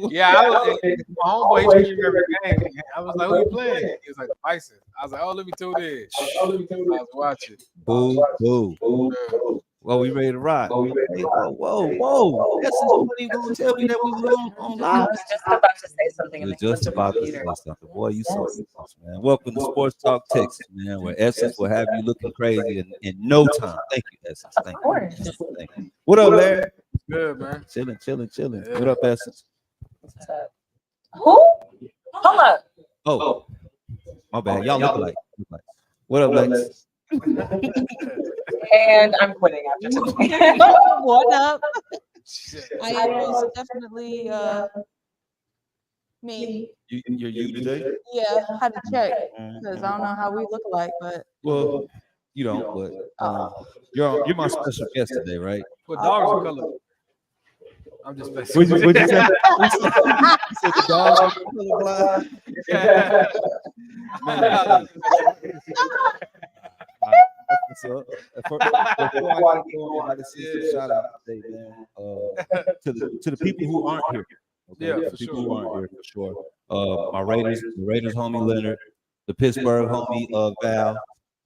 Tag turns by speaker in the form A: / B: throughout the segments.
A: Yeah, I was. My homeboy, he treated me every game. I was like, "Who you playing?" He was like, "The Bison." I was like, "Oh, let me tune in." I was watching.
B: Boo, boo.
A: Yeah.
B: Well, we ready to rock. Okay. Whoa. Essence, you weren't even gonna tell me that we was on
C: I
B: live.
C: was just about to say something
B: You
C: and
B: were
C: then you went
B: just
C: to the
B: about to
C: computer.
B: say something. Boy, you so close, man. Welcome to Sports Talk Texas, man, where Essence will have you looking crazy in no time. Thank you, Essence.
C: Of
B: Thank you.
C: course.
B: Thank you. What up, Larry?
A: Good, man.
B: Chilling.
A: Yeah.
B: What up, Essence?
C: What's up? Who? Hold up.
B: Oh, my bad. Y'all look alike. What up, Lex?
C: And I'm quitting after today.
D: What up?
A: Shit.
D: I was definitely me.
B: You're you today?
D: Yeah, had to check because I don't know how we look alike, but
B: Well, you don't, but you're my special guest today, right?
A: What dogs are color? I'm just messing.
B: What'd you say? You said the dogs are colorblind?
A: Yeah.
B: Man, what's up? Before I keep going, I gotta send some shout out today, man. To the people who aren't here. Okay?
A: Yeah,
B: The
A: for
B: people
A: sure.
B: who aren't here for sure. My Raiders homie Leonard, the Pittsburgh homie Val.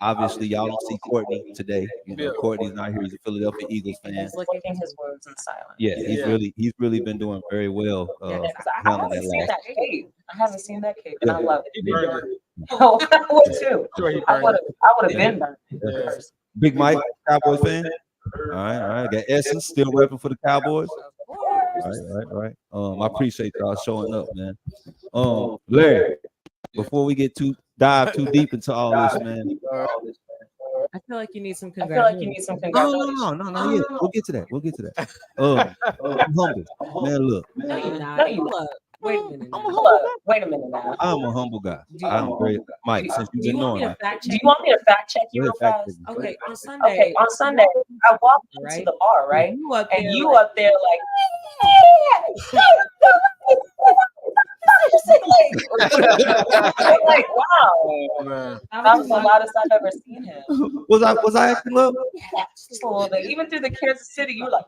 B: Obviously, y'all don't see Courtney today. You know,
A: Yeah.
B: Courtney's not here. He's a Philadelphia Eagles fan.
C: He's licking his wounds in silence.
B: Yeah, he's really been doing very well.
C: Yeah, 'cause I
B: handling
C: haven't seen
B: last.
C: that cape. I haven't seen that cape, and I love
A: He
C: it.
A: burned it.
C: Oh, I would too.
A: Sure, he
C: I
A: burned
C: would have been burned.
A: Yeah.
B: Big Mike, Cowboys fan. All right. Got Essence still repping for the Cowboys. All right. I appreciate y'all showing up, man. Larry, before we dive too deep into all this, man.
E: I feel like you need some
C: I feel like you need some congratulations.
B: No. Yeah, we'll get to that. I'm humble, man. Look,
E: No, you're not.
C: No, you
E: Hold up. Wait a minute. now.
C: Hold up. Wait a minute now.
B: I'm a humble guy. I'm great, Mike. Since
E: Do
B: you've
E: you
B: been
E: want me
B: knowing,
E: to fact
C: Do
E: check?
C: you want me to fact check you
B: Go
C: real
B: ahead, fact
C: fast?
B: check
E: Okay, on Sunday.
C: Okay, on Sunday, I walked into
E: Right.
C: the bar, right?
E: You up
C: And
E: there
C: you
E: like,
C: up there like, like, wow.
A: Man.
C: That was the loudest I've ever seen him.
B: was I acting up?
C: Just a little bit. Even through the Kansas City, you were like,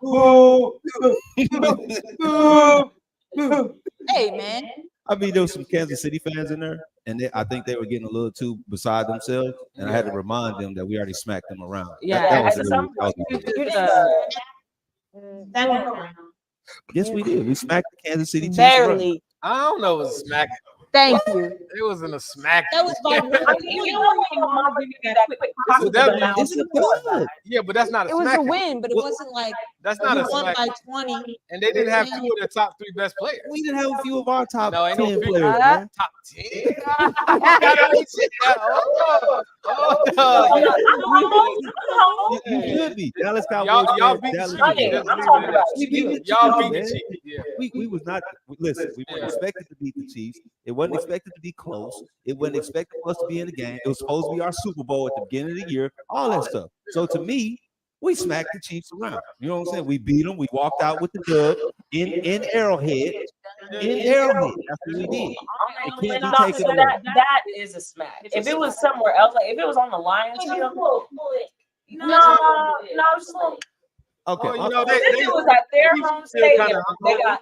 D: hey, man,
B: I mean, there was some Kansas City fans in there, and I think they were getting a little too beside themselves, and I had to remind them that we already smacked them around.
E: Yeah,
B: that was
C: at
B: really-
C: some
B: that was
C: point,
B: really-
C: you
B: Yes, we did. We smacked the Kansas City Chiefs.
D: barely.
A: I don't know. It was smacking.
D: Thank you.
A: It wasn't a smack.
D: That was my.
C: I mean, you know when your mom give you that quick cock to the mouth?
B: This is good.
A: Yeah, but that's not a
D: It was a
A: smack.
D: win, but it wasn't like
A: That's
D: we
A: not a
D: won
A: smack.
D: by 20.
A: And they didn't have two of their top three best players.
B: We didn't have a few of our top
A: No, ain't no
B: 10
A: figure.
B: players, man.
A: Top 10. Oh,
B: You should be. Dallas Cowboys.
A: Y'all
B: fans,
A: beat the
B: Dallas
A: Chiefs.
B: Cowboys.
A: Just
C: I'm
A: leave
C: talking
A: it
C: about
A: at that.
B: We beat the
A: Y'all beat
B: Chiefs,
A: the
B: man.
A: Chiefs. Yeah.
B: We was not listen. We weren't
A: Yeah.
B: expected to beat the Chiefs. It wasn't expected to be close. It wasn't expected for us to be in the game. It was supposed to be our Super Bowl at the beginning of the year. All that stuff. So to me, we smacked the Chiefs around. You know what I'm saying? We beat them. We walked out with the dub in Arrowhead. In Arrowhead. That's what we did. It can't be
C: No,
B: taken
C: so
B: away.
C: that is a smack. If it was somewhere else, like if it was on the Lions field, no, just a little.
B: Okay.
A: Oh, you know,
C: If it was at their home stadium, they got.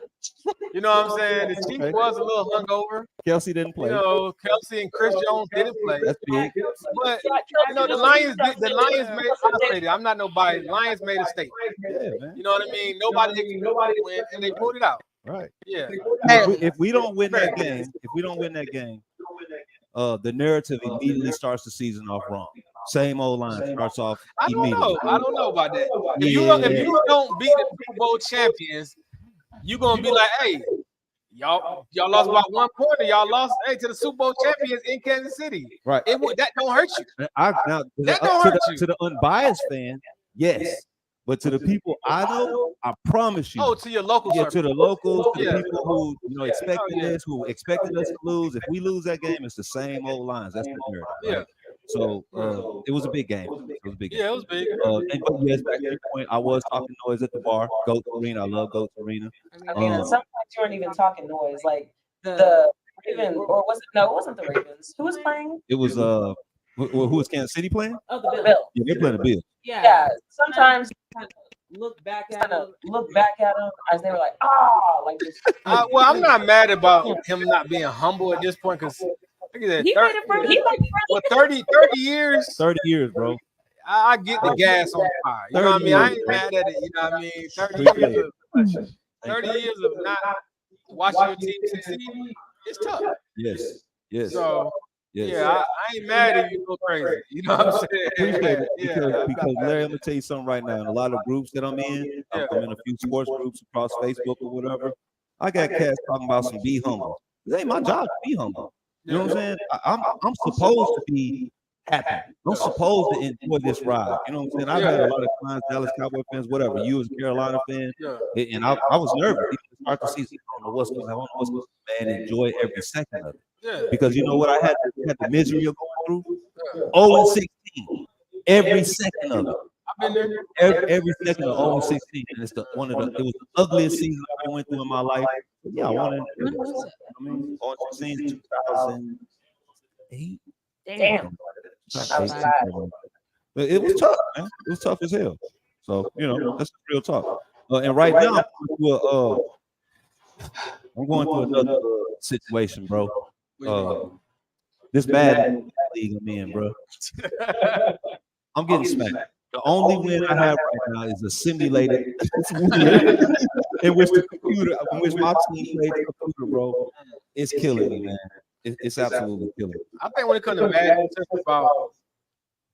A: You know what I'm saying? The Chiefs was a little hungover.
B: Kelsey didn't play.
A: You know, Kelsey and Chris Jones didn't play.
B: That's big.
A: But you know, the Lions made. I'll say that. I'm not nobody. Lions made a statement.
B: Yeah, man.
A: You know what I mean? Nobody expected to win, and they pulled it out.
B: Right.
A: Yeah.
B: If we don't win that game, the narrative immediately starts the season off wrong. Same old line starts off
A: I don't
B: immediately.
A: know. I don't know about that.
B: Yeah.
A: If you don't beat the Super Bowl champions, you're gonna be like, hey, y'all lost by 1 point, or y'all lost to the Super Bowl champions in Kansas City.
B: Right.
A: That don't hurt you. That don't hurt you.
B: To the unbiased fan, yes. But to the people I know, I promise you.
A: Oh, to your local
B: Yeah,
A: circle.
B: to the locals, to
A: Yeah.
B: the people who expected
A: yeah.
B: this, who expected us to lose. If we lose that game, it's the same old lines. That's the narrative. Right?
A: Yeah.
B: So it was a big game. It was a big game.
A: Yeah, it was big.
B: But yes, back to your point, I was talking noise at the bar. Goat Arena. I love Goat Arena.
C: I mean, at some point you weren't even talking noise. Like
E: The,
C: the Ravens, or was it? No, it wasn't the Ravens. Who was playing?
B: It was who was Kansas City playing?
E: oh, the
C: The
E: Bills.
C: Bills.
B: Yeah, they're playing the Bills.
E: Yeah.
C: Yeah. Sometimes
E: look back
C: Just
E: at
C: kind of
E: him.
C: look back at them as they were like, like this.
A: Well, I'm not mad about him not being humble at this point because look at that.
C: He made it for he made it
A: Well,
C: for
A: 30 years.
B: 30 years, bro.
A: I get the gas on fire. You know what I mean? I ain't mad at it. You know what I mean? 30 years of not watching your team succeed, it's tough.
B: Yes. Yes.
A: So
B: yes.
A: yeah, I ain't mad at you. Go crazy. You know what I'm saying?
B: Appreciate it
A: Yeah.
B: because Larry, I'm gonna tell you something right now. In a lot of groups that I'm in, I'm in a few sports groups across Facebook or whatever. I got cats talking about some be humble. It ain't my job to be humble. You know what I'm saying? I'm supposed to be happy. I'm supposed to enjoy this ride. You know what I'm saying? I've had a lot of clients, Dallas Cowboy fans, whatever. You as a Carolina fan, and I was nervous even to start the season. I don't know what's going on. Man, enjoy every second of it.
A: Yeah.
B: Because you know what I had the misery of going through? 0-16. Every second of it.
A: I've been there.
B: Every second of 0-16. And it's it was the ugliest season I went through in my life. Yeah, I wanted I mean, 0-16, 2008.
C: Damn.
B: It was tough, man. It was tough as hell. So, you know, that's real talk. And right now, I'm going through another situation, bro. This bad league I'm in, bro. I'm getting smacked. The only win I have right now is a simulated win in which my team plays the computer, bro. It's killing me, man. It's absolutely killing me.
A: I think when it comes to Madden, it's just about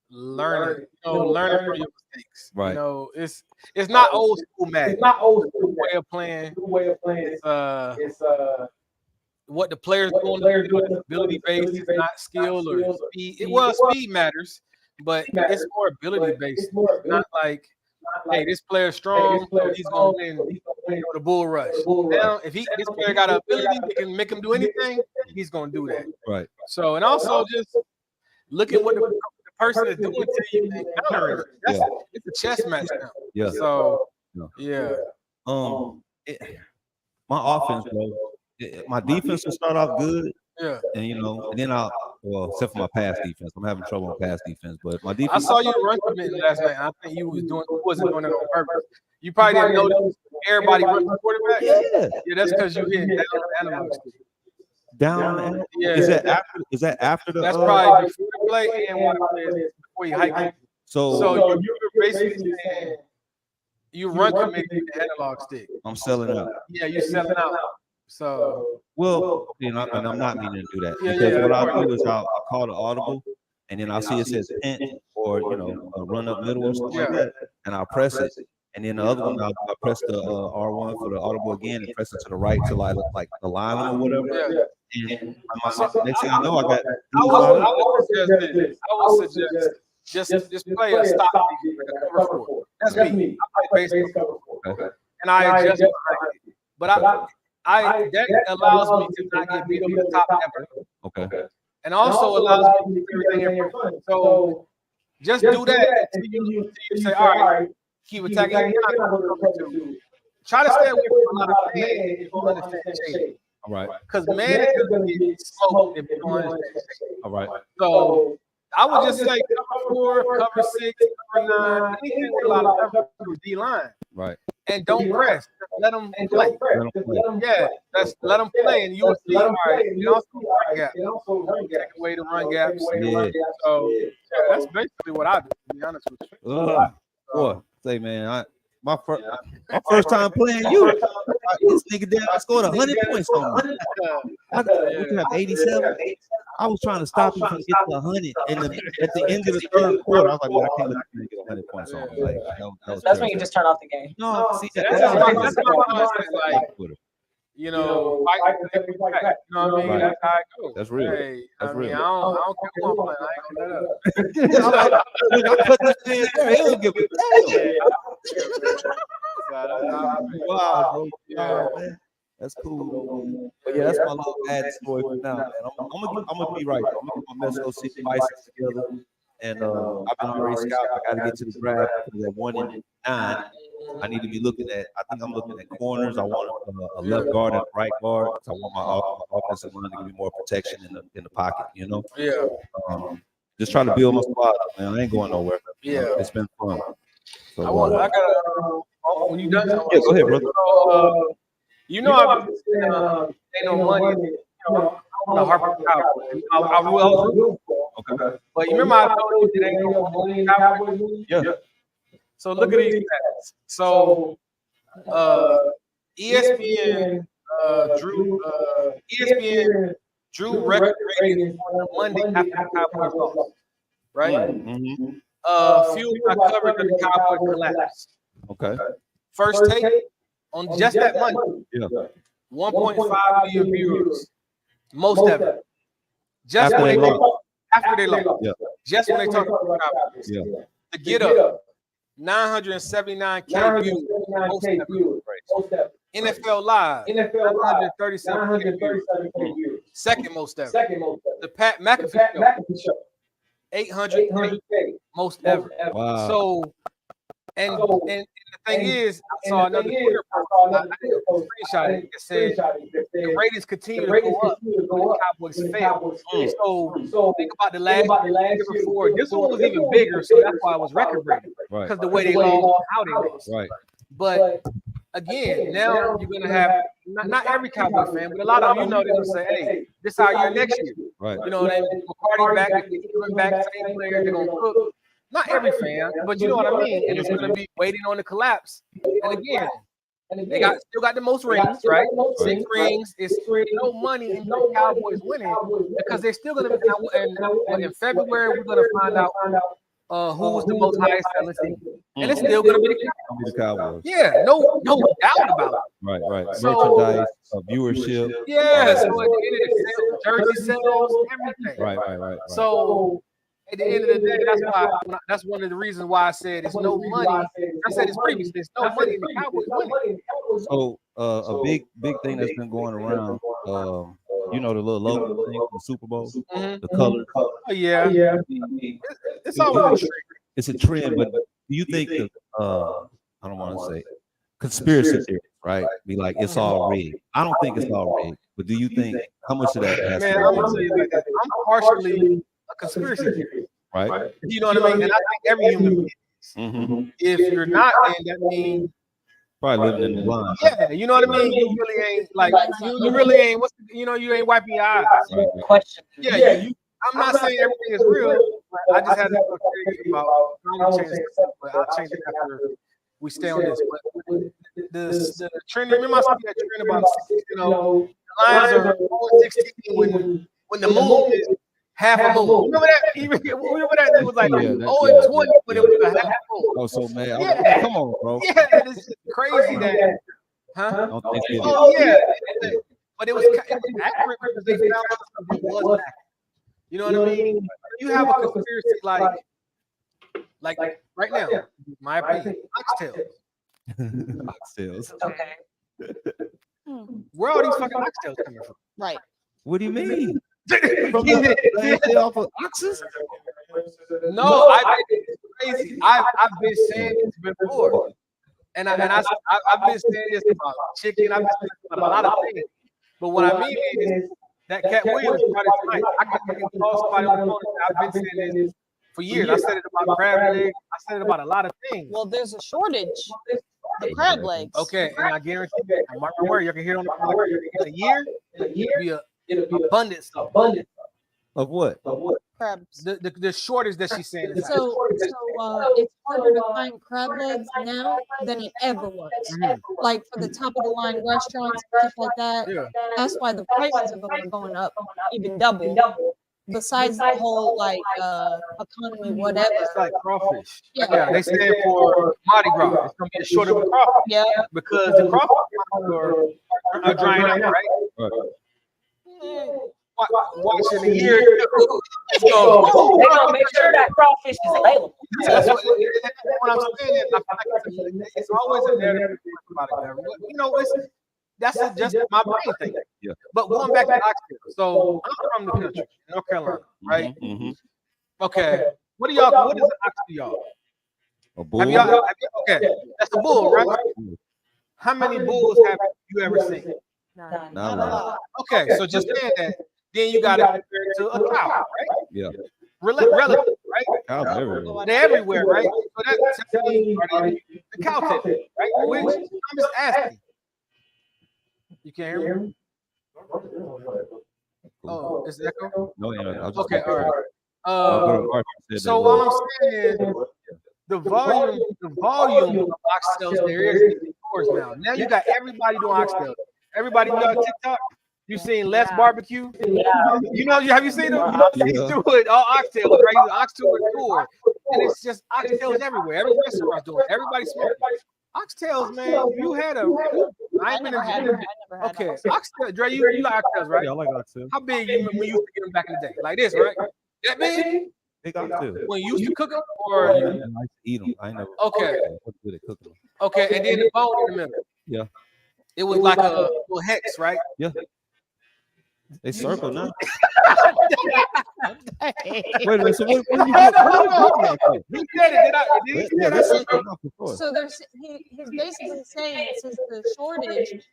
A: learning, learning from your mistakes.
B: Right.
A: You know, it's not old school Madden. It's not old school way of playing. It's what the players doing, ability based. It's not skill or speed. Speed matters, but it's more ability based. It's not like, hey, this player's strong, so he's gonna win the bull rush. Now, if this player got an ability that can make him do anything, he's gonna do that.
B: Right.
A: So, and also just look at what the person is doing to you and countering it. It's a chess match now.
B: Yeah.
A: So, yeah.
B: My offense, bro. My defense will start off good.
A: Yeah.
B: And and then except for my pass defense, I'm having trouble on pass defense. But my defense,
A: I saw you run committing last night. I think you wasn't doing it on purpose. You probably didn't know that everybody runs the quarterback. Yeah, that's because you hit down the analog stick.
B: Down.
A: Yeah.
B: Is that after the?
A: That's probably before the play and one of the plays before you hike it. So you're basically saying you run committing the analog stick.
B: I'm selling out.
A: Yeah, you're selling out. So
B: and I'm not meaning to do that because what I'll do is I'll call the audible, and then I'll see it says pent or a run up middle or something like that, and I'll press it, and then the other one I'll press the R1 for the audible again and press it to the right till I look like the line or whatever. And next thing I know, I would suggest just play a stop defense, like a cover 4. That's me. I play base cover 4, and I adjust, but that allows me to not get beat over the top ever. Okay. And also allows me to do everything in front. So just do that until you say, all right, keep attacking. Try to stay away from a lot of man if you don't understand shape. All right.
A: Because man is going to get smoked if you don't understand shape.
B: All right.
A: So I would just say cover 4, cover 6, cover 9, anything with a lot of cover with D-line.
B: Right.
A: And don't press. Let them play. Let them play, and you'll see. All right, you also run gaps. Take away the run gaps.
B: Yeah.
A: So that's basically what I do. To be honest with you.
B: Boy, say man, my first time playing you. This nigga down, I scored 100 points on him. We can have 87. I was trying to stop him from getting 100, and at the end of the third quarter, I was like, "Well, I can't let him get 100 points on him." Like,
C: that's when you just turn off the game.
B: No, see, that's
A: my mindset. Like, fight every back. You know what I mean? That's how it goes.
B: That's real.
A: Hey,
B: That's real.
A: I don't care who I'm playing. I ain't gonna let up.
B: I put this man there. He don't give a wow, bro. Man. That's cool, man. But yeah, that's my little bad story for now, man. I'm gonna be right. I'm gonna get my Mexico City Bisons together, and I've been already scouting. I got to get to the draft because at 1 and 9, I need to be looking at. I think I'm looking at corners. I want a left guard and a right guard. So I want my offensive line to give me more protection in the pocket.
A: Yeah.
B: Just trying to build my squad, man. I ain't going nowhere.
A: Yeah.
B: It's been fun. So,
A: I got when you done.
B: Yeah, go ahead, brother.
A: So, you know, I've been saying, ain't no money. You know, I'm the Harper Cowboys. I will.
B: Okay.
A: But you remember I told you that ain't no money in Cowboys?
B: Yeah.
A: So look at these stats. So ESPN drew record ratings on Monday after the Cowboys lost. Right?
B: Mm-hmm.
A: Few I covered the Cowboys collapse.
B: Okay.
A: First take on just that Monday.
B: Yeah.
A: 1.5 million viewers. Most ever. Just
B: After
A: when
B: they lost.
A: After they lost.
B: Yeah.
A: Just when they talk about Cowboys.
B: Yeah.
A: The Get Up, 979K views. Most ever. NFL Live, 937K views. Second most ever. The Pat McAfee Show, 800K most ever.
B: Wow.
A: So, and the thing is, I saw another Twitter post. I did a screenshot it. It said the ratings continue to go up when the Cowboys fail. So think about the last year before. This one was even bigger, so that's why it was record breaking.
B: Right.
A: Because the way they lost, how they lost.
B: Right.
A: But again, now you're gonna have not every Cowboy fan, but a lot of them, you know, they're gonna say, "Hey, this our year next year."
B: Right.
A: You know, they McCarty back, they coming back, same players, they're gonna cook. Not every fan, but you know what I mean. And it's gonna be waiting on the collapse. And again, they still got the most rings, right? 6 rings. It's no money in the Cowboys winning because they're still gonna. And in February, we're gonna find out who was the most highest selling team, and it's still gonna be the
B: Cowboys.
A: Yeah, no doubt about it.
B: Right.
A: So,
B: merchandise, viewership.
A: Yeah. So at the end of the day, jersey sales, everything.
B: Right.
A: So at the end of the day, that's one of the reasons why I said it's no money. I said it's previously, there's no money in the Cowboys winning.
B: So a big thing that's been going around, you know, the little logo thing for the Super Bowl, the color.
A: Oh, yeah. It's always a trend.
B: It's a trend, but do you think the I don't want to say conspiracy theory, right? Be like it's all rigged. I don't think it's all rigged, but do you think how much of that has
A: Man,
B: to
A: I'm gonna tell you like that. I'm partially a conspiracy theory.
B: right?
A: You know what I mean? And I think every human being is.
B: Mm-hmm.
A: If you're not, then that means
B: Probably living in the blind.
A: yeah, you know what I mean? You really ain't like you really ain't you ain't wiping your eyes.
B: Right.
C: Question.
A: Yeah, I'm not saying everything is real. I just had to talk about climate change, but I'll change it after we stay on this. But the trend, remember I said that trend about the lines are 16 when the moon is half a moon. Remember that? Remember that? It was like 20, but it was a half moon.
B: Oh, so man,
A: Yeah.
B: come on, bro.
A: Yeah, it's just crazy that, huh?
B: Don't think it is.
A: Oh yeah, but it was accurate because they found something that was accurate. You know what I mean? You have a conspiracy like right now, my opinion, oxtails.
B: Oxtails.
C: Okay.
A: Where are all these fucking oxtails coming from?
D: Right.
B: What do you mean?
A: No,
B: They off of oxes?
A: it's crazy. I've been saying this before, and I've been saying this about chicken. I've been saying this about a lot of things. But what I mean is that Cat Williams brought it tonight. I can call somebody on the phone. I've been saying this for years. I said it about crab legs. I said it about a lot of things.
D: Well, there's a shortage. The crab legs.
A: Okay, and I guarantee you, mark my word, you can hear it on the phone. In a year, it'll be abundance of
B: Of what?
D: Crabs.
A: the shortage that she's saying. Is
D: So it's harder to find crab legs now than it ever was. Like for the top of the line restaurants, stuff like that.
A: Yeah.
D: That's why the prices of them are going up even double. Besides the whole like economy, whatever.
A: It's like crawfish.
D: Yeah.
A: Yeah, they stand for Mardi Gras. It's gonna be a shortage of crawfish.
D: Yeah.
A: Because the crawfish are drying out, right? Watching the year.
C: They're gonna make sure that crawfish is available.
A: That's what I'm saying. Is I feel like it's always a narrative about it. You know, that's just my brain thing.
B: Yeah.
A: But going back to Oxford, so I'm from the country, North Carolina, right?
B: Mm-hmm.
A: Okay. What is an ox to y'all?
B: A bull?
A: Okay, that's a bull, right? How many bulls have you ever seen?
B: Not a lot.
A: Okay, so just saying that, then you got to compare it to a cow, right?
B: Yeah.
A: Relative, right?
B: Cows everywhere.
A: They're everywhere, right? So that's the cow tip, right? Which I'm just asking. You can't hear me? Oh, is it echo?
B: No, yeah, I was just
A: Okay, all right.
B: Mark said
A: So
B: that
A: what I'm saying is the volume of oxtails there is in the stores now. Now you got everybody doing oxtails. Everybody know TikTok. You seen Les Barbecue? You know, have you seen them? They do it all oxtails, right? Oxtail tour, and it's just oxtails everywhere. Every restaurant's doing it. Everybody's smoking. Oxtails, man. You had a.
D: I never had it.
A: Okay, oxtail. Dre, you like oxtails, right?
B: Yeah, I like oxtail.
A: How big you when you used to get them back in the day? Like this, right? That big?
B: Big oxtail.
A: When you used to cook them, or
B: I used to eat them. I ain't never.
A: Okay.
B: What's good at cooking them?
A: Okay, and then the bone in the middle.
B: Yeah.
A: It was like a little hex, right?
B: Yeah. They circle now. Wait a minute. So what did you get?
A: He said it. Did he say
B: Yeah,
A: that?
B: they circle now for sure.
D: So he's basically saying since the shortage,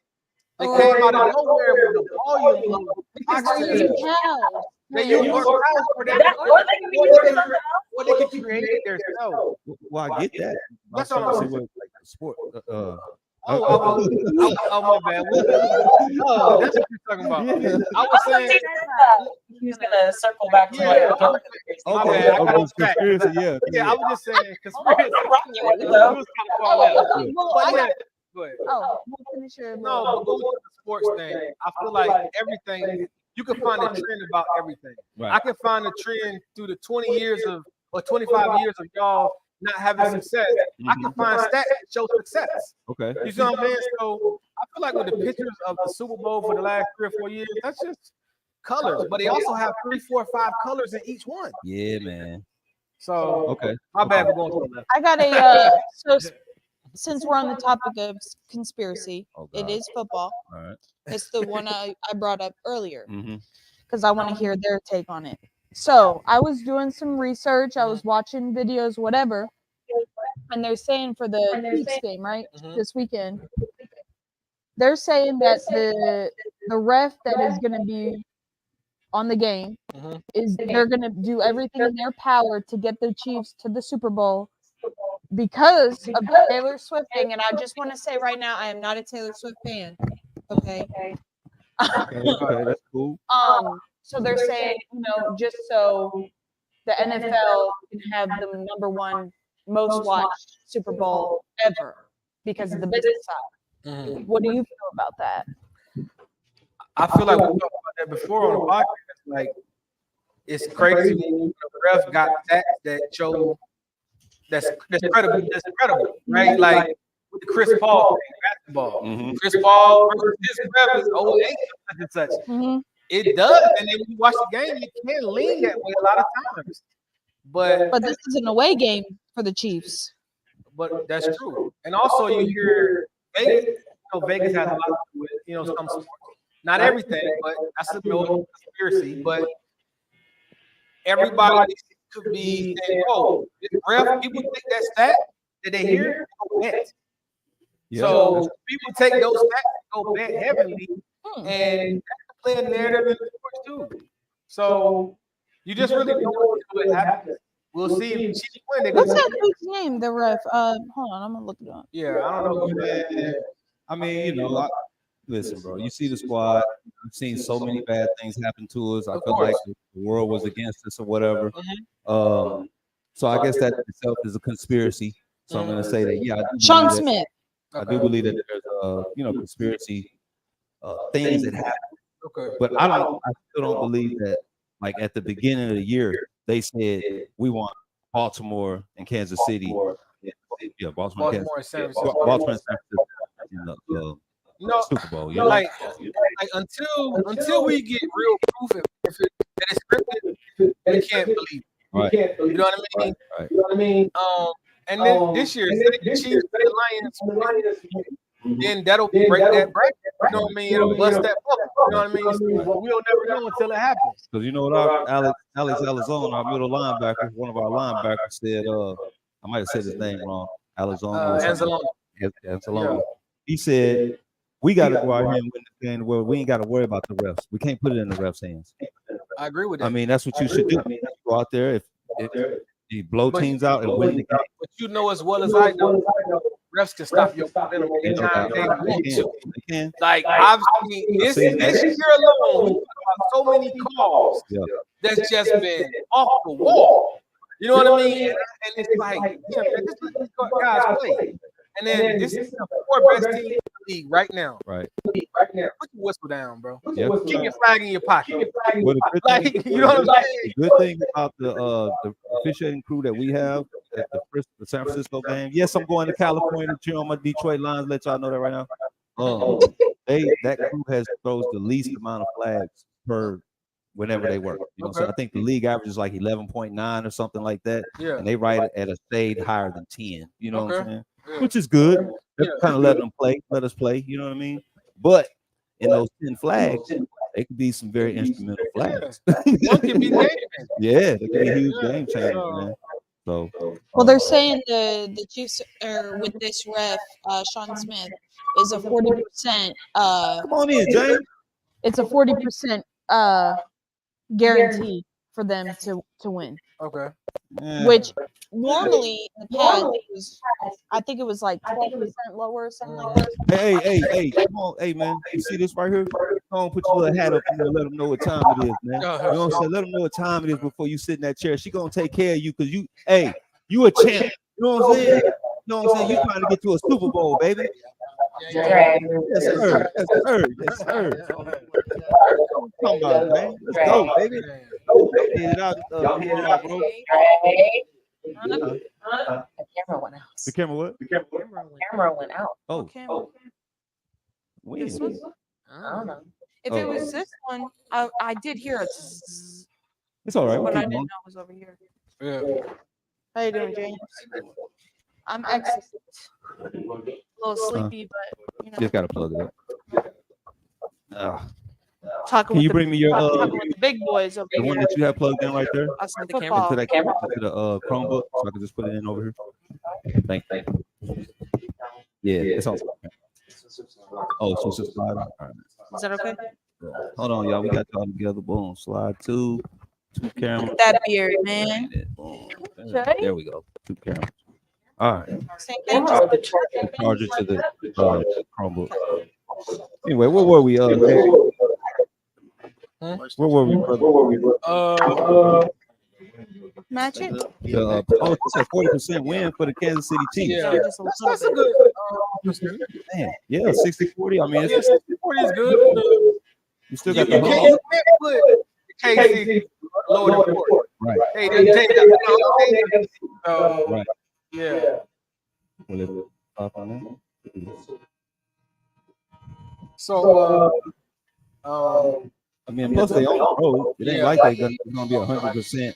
A: They came out of nowhere with the volume of
D: because they're
A: oxtails.
D: using cows.
A: They use more cows for that.
C: That, or they can be using something else.
A: Or they can create it themselves.
B: Well, I get that.
A: That's
B: I'm
A: all
B: trying
A: I'm
B: to see what like the sport.
A: Oh, my bad. Oh, that's what you're talking about. I was saying,
C: He's gonna circle back to
A: Yeah.
C: what
A: Okay.
B: Okay,
A: I got
B: okay,
A: off track.
B: conspiracy, yeah.
A: yeah, I was just saying conspiracy.
C: I'm rocking with it,
A: It
C: though.
A: was kind of far left.
D: Well,
A: But
D: I
A: yeah,
D: got,
A: go ahead.
D: oh, we'll finish your
A: No, but going to the sports thing, I feel like everything, you can find a trend about everything. I
B: Right.
A: can find a trend through the 20 years of, or 25 years of y'all not having success. I can find stats that show success.
B: Okay.
A: You see what I'm saying? So I feel like with the pictures of the Super Bowl for the last 3 or 4 years, that's just colors. But they also have 3, 4, 5 colors in each one.
B: Yeah, man.
A: So
B: Okay.
A: my bad for going to the left.
D: I got a since we're on the topic of conspiracy,
B: Oh,
D: it
B: God.
D: is football.
B: All right.
D: It's the one I brought up earlier
B: Mm-hmm.
D: because I want to hear their take on it. So I was doing some research, I was watching videos, whatever, and they're saying for the Chiefs game, right,
A: Mhm.
D: this weekend, they're saying that the ref that is going to be on the game
A: Mhm.
D: is they're going to do everything in their power to get the Chiefs to the Super Bowl because of the Taylor Swift thing. And I just want to say right now, I am not a Taylor Swift fan. Okay.
B: Okay, that's cool.
D: So they're saying, just so the NFL can have the #1 most watched Super Bowl ever because of the business side.
A: Mhm.
D: What do you feel about that?
A: I feel like we talked about that before on the podcast. Like, it's crazy when the ref got stats that show that's credible, right? Like with the Chris Paul thing, basketball.
B: Mhm.
A: Chris Paul versus this ref is 08 such and such.
D: Mhm.
A: It does, and then when you watch the game, you can lean that way a lot of times. But
D: But this is an away game for the Chiefs.
A: that's true. And also you hear Vegas, Vegas has a lot to do with, some sports. Not everything, but that's a real conspiracy. But everybody could be saying, oh, this ref, people take that stat that they hear, go bet.
B: Yeah,
A: So people take those stats, go bet heavily,
D: Hmm.
A: and that's play a narrative in sports too. So you just really don't know what happens. We'll see if the Chiefs win. They're
D: What's
A: gonna-
D: that dude's name? The ref. Hold on, I'm gonna look it up.
A: Yeah, I don't know. Man.
B: I mean, listen, bro. You see the squad. I've seen so many bad things happen to us. I
A: Of
B: feel like
A: course.
B: the world was against us or whatever.
A: Mhm.
B: So I guess that itself is a conspiracy. So I'm going to say that, yeah, I do
D: Sean
B: believe that-
D: Smith.
B: I do believe that there's conspiracy things that happen.
A: Okay.
B: But I still don't believe that. Like at the beginning of the year, they said we want Baltimore and Kansas City. Yeah, Baltimore, and
A: Baltimore and San
B: Kansas,
A: Francisco.
B: Baltimore and San Francisco in the
A: No,
B: Super Bowl. You know?
A: like until we get real proof that it's scripted, we can't believe it.
B: Right.
A: You know what I mean?
B: Right.
A: You know what I mean? And then this year, say the Chiefs and the Lions, then that'll break that bracket. You know what I mean? It'll bust that bubble. You know what I mean? So we'll never know until it happens.
B: Because you know what our Alex Alazone, our middle linebacker, one of our linebackers said, I might have said his name wrong. Alazone.
A: Anzalone.
B: Anzalone. He said, we got to go out here and win the game where we ain't got to worry about the refs. We can't put it in the refs' hands.
A: I agree with that.
B: I mean, that's what you should do. Go out there. If You blow
A: But-
B: teams out and win the game.
A: But you know as well as I know, refs can stop your momentum anytime they want to.
B: They can.
A: Like I've seen this year alone, we talk about so many calls
B: Yeah.
A: that's just been off the wall. You know what I mean? And it's like, yeah, man, just let these guys play. And then this is the 4 best team in the league right now.
B: Right.
A: Put your whistle down, bro.
B: Yep.
A: Keep your flag in your pocket.
B: Well, the good
A: Like,
B: thing-
A: you know what I'm saying?
B: The good thing about the officiating crew that we have at the San Francisco game. Yes, I'm going to California to cheer on my Detroit Lions. Let y'all know that right now. That crew throws the least amount of flags per whenever they work. You know, so I think the league average is like 11.9 or something like that,
A: Yeah.
B: and they write it at a shade higher than 10. You know what I'm saying?
A: Yeah.
B: Which is good. They're
A: Yeah.
B: kind of letting them play, let us play. You know what I mean? But in those 10 flags, they could be some very instrumental flags.
A: One can be game changer.
B: Yeah, they can be huge
A: Yeah.
B: game changers, man. So,
D: Well, they're saying the Chiefs are with this ref, Sean Smith, is a 40%.
B: come on in, James.
D: It's a 40% guarantee for them to win.
A: Okay.
B: Yeah.
D: Which normally in the past I think it was like 12% lower or something like that.
B: Hey, come on, hey man, you see this right here? Come on, put your little hat up in there, let them know what time it is, man. You know what I'm saying? Let them know what time it is before you sit in that chair. She gonna take care of you because you a champ. You know what I'm saying? You know what I'm saying? You trying to get to a Super Bowl, baby.
C: Drag.
B: Yes, sir. Yes, sir. Yes, sir. Come on, man. Let's go, baby. Get it out, bro.
C: Drag. The camera went out.
B: The camera what?
C: Camera went out.
B: Oh,
D: Okay.
B: when?
D: This one?
C: I don't know.
D: If it was this one, I did hear a zzz,
B: It's all right. We'll
D: but I
B: keep
D: didn't
B: going.
D: know it was over here.
A: Yeah.
D: How you doing, James? I'm excellent. A little sleepy, but you know,
B: Just gotta plug it up.
D: talking
B: Can you
D: with
B: bring me your
D: talking with the big boys over
B: the one
D: here.
B: that you have plugged in right there?
E: Us with the
D: Football.
E: camera.
B: To the Chromebook, so I can just put it in over here. Thank you. Yeah, it's on. Oh, so it's a slide. All right.
D: Is that okay?
B: Hold on, y'all. We got y'all together. Boom. Slide two cameras.
D: That beard, man.
B: Boom.
D: Okay.
B: There we go. 2 cameras. All right.
D: Same thing.
C: Camera or the charger?
B: Charger to the Chromebook. Anyway, where were we? Where were we, brother?
D: Match it.
B: It said 40% win for the Kansas City Chiefs.
A: Yeah.
D: Just a little
A: That's a
D: bit.
A: good percentage.
B: Man, yeah, 60-40. I mean,
A: Yeah,
B: it's,
A: 60-40 is good.
B: you still
A: You
B: got the
A: can't
B: home.
A: put KC lower than 40.
B: Right.
A: Hey, they take that.
B: Right.
A: Yeah.
B: Well, if it's off on that.
A: So,
B: I mean, plus they on the road. It ain't
A: Yeah.
B: like they're gonna be 100%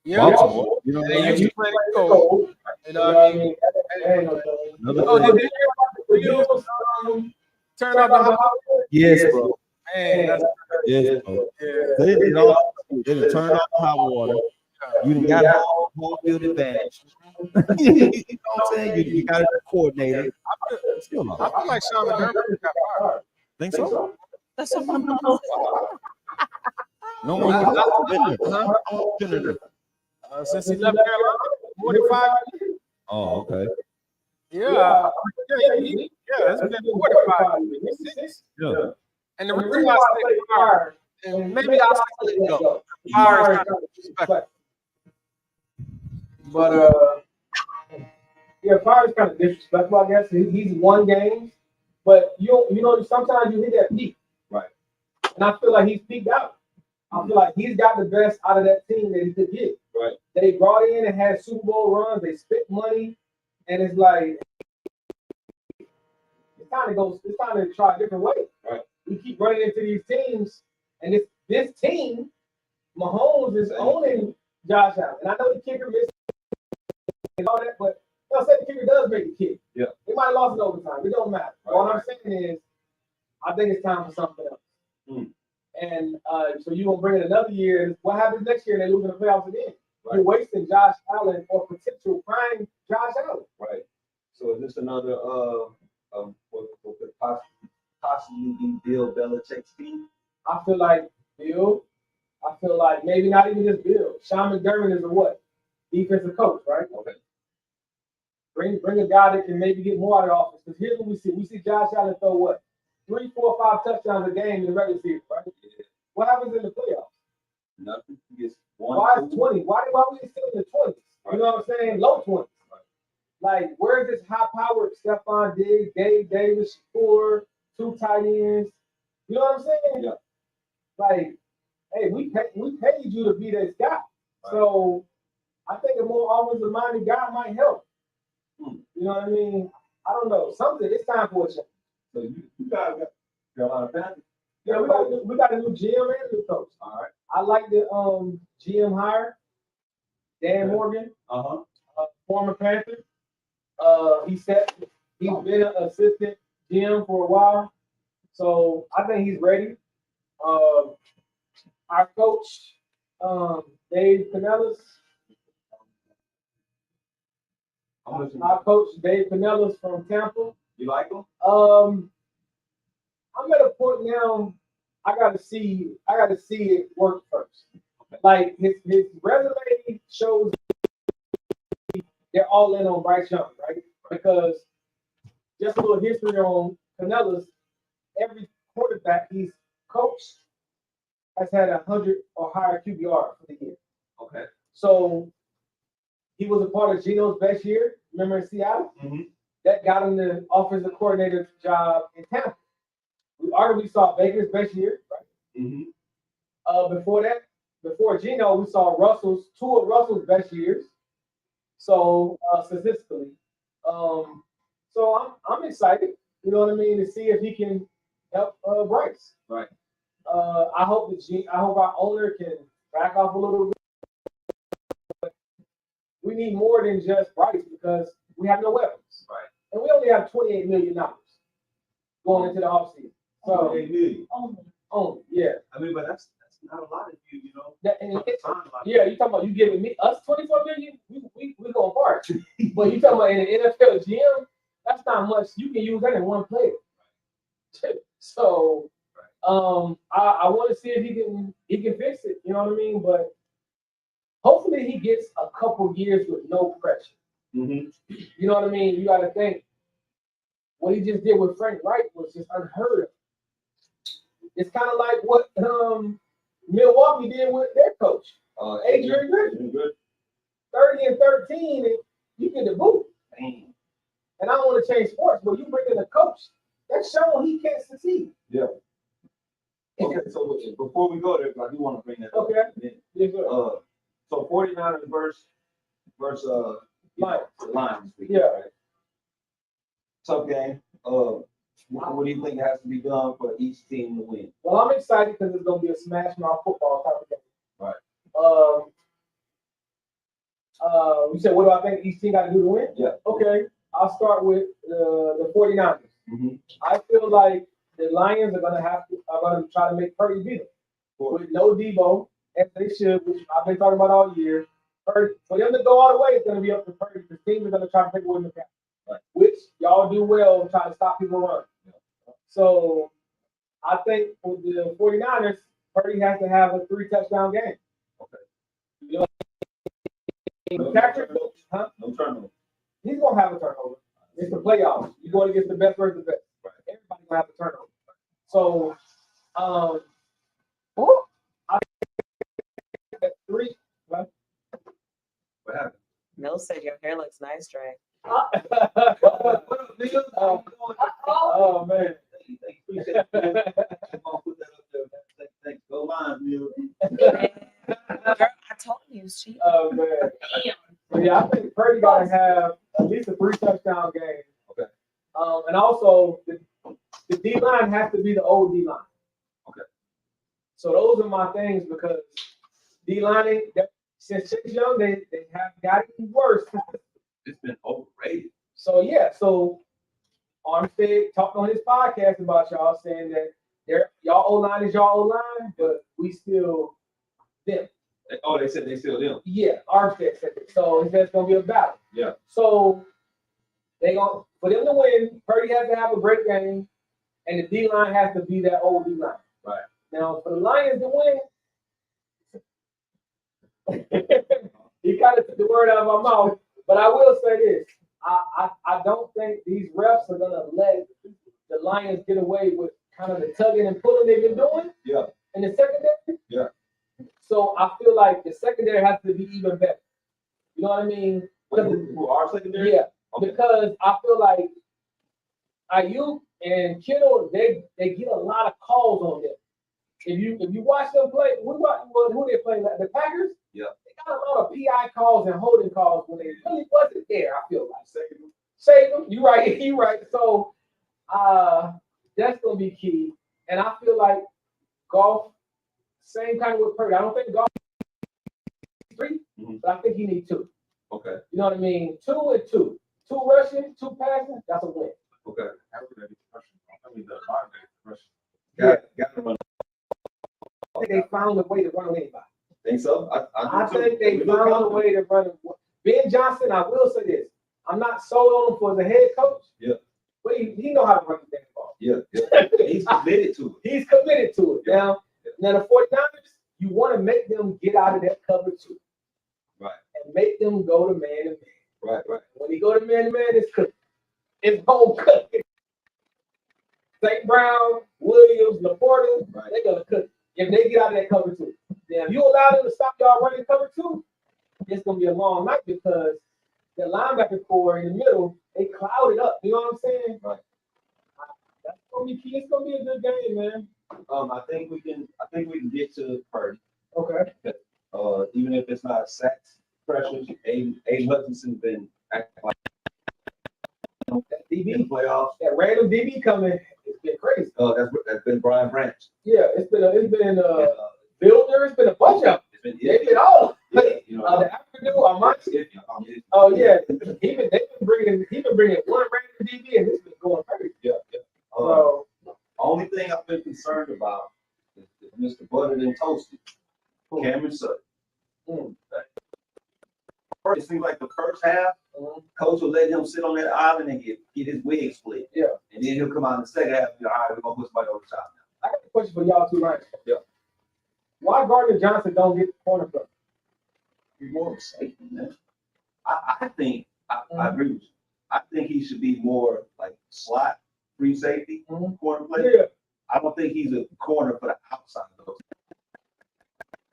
A: yeah.
B: Baltimore. You know what
A: They
B: I
A: used
B: mean?
A: to play cold. You know what I mean?
B: Another
A: Oh,
B: thing-
A: did you turn off the house?
B: Yes, bro.
A: Man, that's
B: Yes, bro.
A: yeah.
B: They didn't turn off the hot water. You done got home field advantage. You know what I'm saying? You got it coordinated. Still not.
A: I feel like Sean McDermott got fired.
B: Think so?
D: That's what I'm
B: No more.
A: Since he left Carolina, 45 years.
B: Oh, okay.
A: Yeah. It's been 45 years.
B: Yeah.
A: And the reason why I say fired, and maybe I'll say let go. Fire is kind of disrespectful. But
F: Yeah, fire is kind of disrespectful, I guess. He's won games, but you know, sometimes you hit that peak.
B: Right.
F: And I feel like he's peaked out. I feel like he's got the best out of that team that he could get.
B: Right.
F: They brought in and had Super Bowl runs. They spent money, and it's like it's time to try a different way.
B: Right.
F: We keep running into these teams, and this team, Mahomes is owning Josh Allen. And I know the kicker missed and all that, but they'll say the kicker does make the kick.
B: Yeah.
F: They might have lost in overtime. It don't matter.
B: Right.
F: All I'm saying is, I think it's time for something else. And so you're gonna bring in another year. And what happens next year? And they lose in the playoffs again.
B: Right.
F: You're wasting Josh Allen or potential prime Josh Allen.
B: Right. So is this another what could possibly be Bill Belichick's team?
F: I feel like Bill. I feel like maybe not even just Bill. Sean McDermott is a what? defensive coach, right?
B: Okay.
F: Bring a guy that can maybe get more out of the offense. Because here's what we see. We see Josh Allen throw what? 3, 4, 5 touchdowns a game in the regular season, right? What happens in the playoffs?
B: Nothing. He gets 1,
F: Why
B: 2.
F: is 20? Why we still in the 20s? You know what I'm saying? Low 20s. Like, where's this high-powered Stephon Diggs, Gabe Davis, Shakur, 2 tight ends? You know what I'm saying?
B: Yeah.
F: Like, hey, we paid you to be this guy. Right. So I think a more offensive-minded guy might help. You know what I mean? I don't know. Something. It's time for a change.
B: So you guys got Carolina Panthers?
F: Yeah, we got a new GM and a new coach.
B: All right.
F: I like the GM hire, Dan Morgan, former Panther. He's been an assistant GM for a while, so I think he's ready. Our coach, Dave Canellis. Our coach, Dave Canellis from Tampa.
B: You like him?
F: I'm at a point now. I gotta see it work first. Like his resume shows they're all in on Bryce Young, right? Because just a little history on Canellis, every quarterback he's coached has had 100 or higher QBR for the year.
B: Okay.
F: So he was a part of Geno's best year, remember in Seattle?
B: Mm-hmm.
F: That got him the offensive coordinator job in Tampa. We arguably saw Baker's best year, right?
B: Mm-hmm.
F: Before Geno, we saw two of Russell's best years. So statistically, so I'm excited. You know what I mean, to see if he can help Bryce.
B: Right.
F: I hope our owner can back off a little bit. But we need more than just Bryce because we have no weapons.
B: Right.
F: And we only have $28 million going into the offseason. So
B: $28 million.
F: Only, yeah.
B: I mean, but that's not a lot of you know.
F: Yeah, you talking about you giving me us $24 million? We going far. But you talking about in the NFL GM, that's not much. You can use that in one player. So I want to see if he can fix it. You know what I mean? But hopefully he gets a couple years with no pressure.
B: Mm-hmm.
F: You know what I mean? You got to think what he just did with Frank Reich was just unheard of. It's kind of like what Milwaukee did with their coach, Adrian Griffin. 30 and 13, and you get the boot.
B: Damn.
F: And I don't want to change sports, but you bring in a coach that's showing he can't succeed.
B: Yeah. Okay, so before we go there, I do want to bring that up.
F: Okay. Yes, sir.
B: So 49ers versus
F: Lions.
B: Lions.
F: Yeah.
B: Right? Tough game. What do you think has to be done for each team to win?
F: Well, I'm excited because it's going to be a smash mouth football type of game.
B: Right.
F: You said, what do I think each team got to do to win?
B: Yeah.
F: Okay. I'll start with the 49ers.
B: Mm-hmm.
F: I feel like the Lions are going to try to make Purdy beat them. With no Debo, as they should, which I've been talking about all year. Purdy, for them to go all the way, it's going to be up to Purdy because teams are going to try to take away the catch. Right. Which y'all do well trying to stop people running. Yeah. So I think for the 49ers, Purdy has to have a 3-touchdown game.
B: Okay.
F: You know,
B: no turnover.
F: He's going to have a turnover. It's the playoffs. You're going against the best versus the best. Right. Everybody's going to have a turnover. So, I think at 3.
B: What happened?
E: Mel said your hair looks nice, Dre.
F: Oh man.
B: Thanks. Go Lions, Neil.
E: Girl, I told you she.
F: Oh man. So, yeah, I think Purdy got to have at least a 3-touchdown game.
B: Okay.
F: And also the D line has to be the old D line.
B: Okay.
F: So those are my things because D line since Chase Young they have got it worse.
B: It's been overrated.
F: So yeah, Armstead talked on his podcast about y'all saying that y'all O-line is y'all O-line, but we still them.
B: Oh, they said they still them.
F: Yeah, Armstead said it. So it's gonna be a battle.
B: Yeah.
F: So for them to win, Purdy has to have a great game, and the D line has to be that old D line.
B: Right. Now
F: for the Lions to win, he kind of took the word out of my mouth. But I will say this: I don't think these refs are gonna let the Lions get away with kind of the tugging and pulling they've been doing.
B: Yeah.
F: In the secondary.
B: Yeah.
F: So I feel like the secondary has to be even better. You know what I mean?
B: Who our secondary?
F: Yeah.
B: Okay.
F: Because I feel like Ayuk and Kittle, they get a lot of calls on them. If you watch them play, who they play? The Packers.
B: Yeah.
F: They got a lot of PI calls and holding calls when they really wasn't there. I feel like save them. You right. You right. So that's gonna be key. And I feel like Goff, same kind of with Purdy. I don't think Goff needs 3, but I think he needs 2.
B: Okay.
F: You know what I mean? 2 and 2. 2 rushing, 2 passing. That's a win.
B: Okay.
F: Got to run. I think they found a way to run on anybody.
B: Think so?
F: I think they found a way to run. Ben Johnson, I will say this: I'm not sold on him for the head coach.
B: Yeah.
F: But he know how to run the damn ball.
B: Yeah. He's committed to it.
F: He's committed to it.
B: Yeah.
F: Now the 49ers, you want to make them get out of that cover 2.
B: Right.
F: And make them go to man to man.
B: Right.
F: When he go to man to man, it's cooking. It's home cooking. St. Brown, Williams, Laporta, they're gonna cook. If they get out of that cover 2. Now, if you allow them to stop y'all running cover 2, it's gonna be a long night because the linebacker core in the middle, they clouded up. You know what I'm saying?
B: Right.
F: That's gonna be key. It's gonna be a good game, man.
B: I think we can get to Purdy.
F: Okay.
B: Even if it's not sacks, pressures. Aiden Hudson's been acting like
F: That
B: in the
F: DB,
B: playoffs.
F: that random DB coming, it's been crazy.
B: That's been Brian Branch.
F: Yeah, it's been Builder, it's been a bunch of them. They've been all. The African oh yeah, they've been bringing one random DB and it's been going crazy.
B: Yeah.
F: So
B: Only thing I've been concerned about is Mr. Buttered and Toasted, Cameron Sutton. It seems like the first half, coach will let him sit on that island and get his wig split.
F: Yeah.
B: And then he'll come out in the second half and be all right, we're gonna put somebody over the top now.
F: I got a question for y'all too, right?
B: Yeah.
F: Why Gardner Johnson don't get the corner play?
B: He's more of a safety, man. I think I agree with you. I think he should be more like slot free safety, corner player.
F: Yeah.
B: I don't think he's a corner for the outside of those.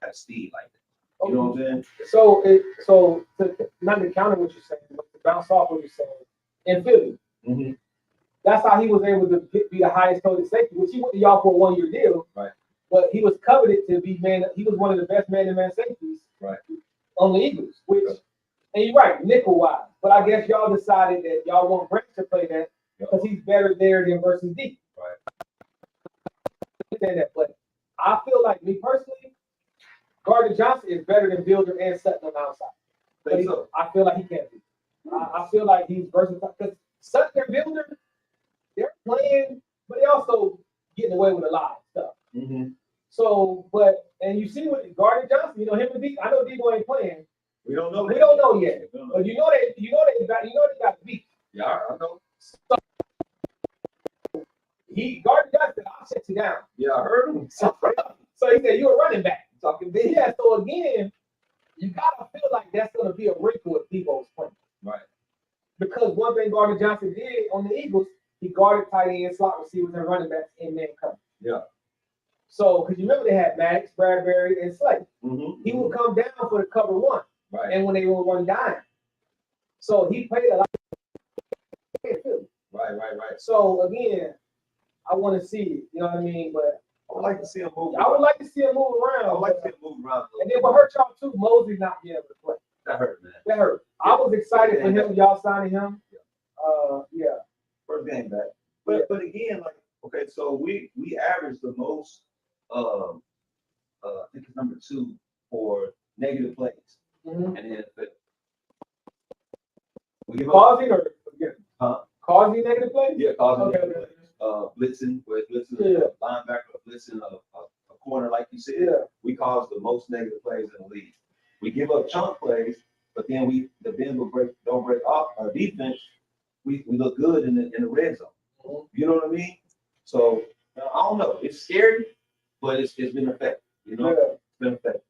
B: That speed like that. You know what I'm saying?
F: So to not to counter what you're saying, but to bounce off what you're saying, in Philly, that's how he was able to be the highest coded safety, which he went to y'all for a 1-year deal.
B: Right.
F: But he was coveted to be he was one of the best man-to-man safeties.
B: Right.
F: On the Eagles, and you're right, nickel wise. But I guess y'all decided that y'all want Brent to play that because he's better there than versus deep.
B: Right.
F: That, but I feel like me personally, Gardner Johnson is better than Builder and Sutton on the outside. But I feel like he can't be. I feel like he's versatile because Sutton and Builder, they're playing, but they also getting away with a lot of stuff. So, and you see with Gardner Johnson, him and D. I know Debo ain't playing.
B: We don't know.
F: We don't know yet. But they got beat.
B: Yeah, I know.
F: So Gardner Johnson, I'll set you down.
B: Yeah, I heard him.
F: So he said you're a running back. Talking big. Yeah. So again, you gotta feel like that's gonna be a wrinkle if Debo's playing.
B: Right.
F: Because one thing Gardner Johnson did on the Eagles, he guarded tight end, slot receivers, and running backs in man coverage.
B: Yeah.
F: So, because you remember they had Maddox, Bradbury, and Slay. He would come down for the cover 1, and when they were run down. So he played a lot.
B: Right.
F: So again, I want to see it. You know what I mean? But
B: I would like to see him move.
F: I would like to see him move around.
B: I would like to see him move around.
F: And then what hurt y'all too, Mosley not being able to play.
B: That hurt, man.
F: That hurt. I was excited for him. Y'all signing him. Yeah.
B: First game back. But again, like, okay, so we averaged the most. I think it's number 2 for negative plays. And then
F: causing or causing negative plays?
B: Yeah, causing
F: Okay.
B: negative plays. Blitzing, where it's blitzing a linebacker, blitzing a corner, like you said.
F: Yeah.
B: We cause the most negative plays in the league. We give up chunk plays, but then the bend don't break off our defense. We look good in the red zone. You know what I mean? So I don't know. It's scary, but it's been effective. It's been effective.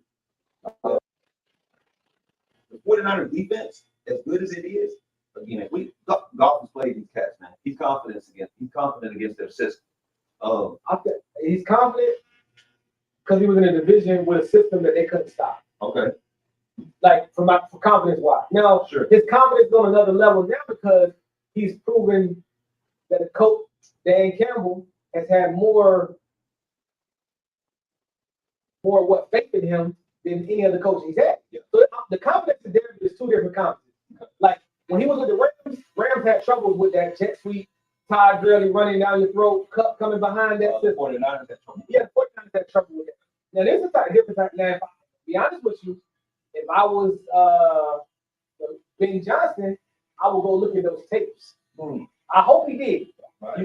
B: 49ers defense, as good as it is, again, Goff has played these cats, man. He's confident against their system.
F: He's confident because he was in a division with a system that they couldn't stop.
B: Okay.
F: Like for confidence wise. Now
B: Sure.
F: his confidence is on another level now because he's proven that the coach Dan Campbell has had more faith in him than any other coach he's had.
B: Yeah.
F: So the confidence is there, but it's two different confidences. Like when he was with the Rams had trouble with that jet sweep, Todd Gurley running down your throat, Cup coming behind that system.
B: 49ers had trouble.
F: Yeah, 49ers had trouble with that. Now there's a different type. Now, if I be honest with you, if I was Ben Johnson, I would go look at those tapes. I hope he did.
B: Right.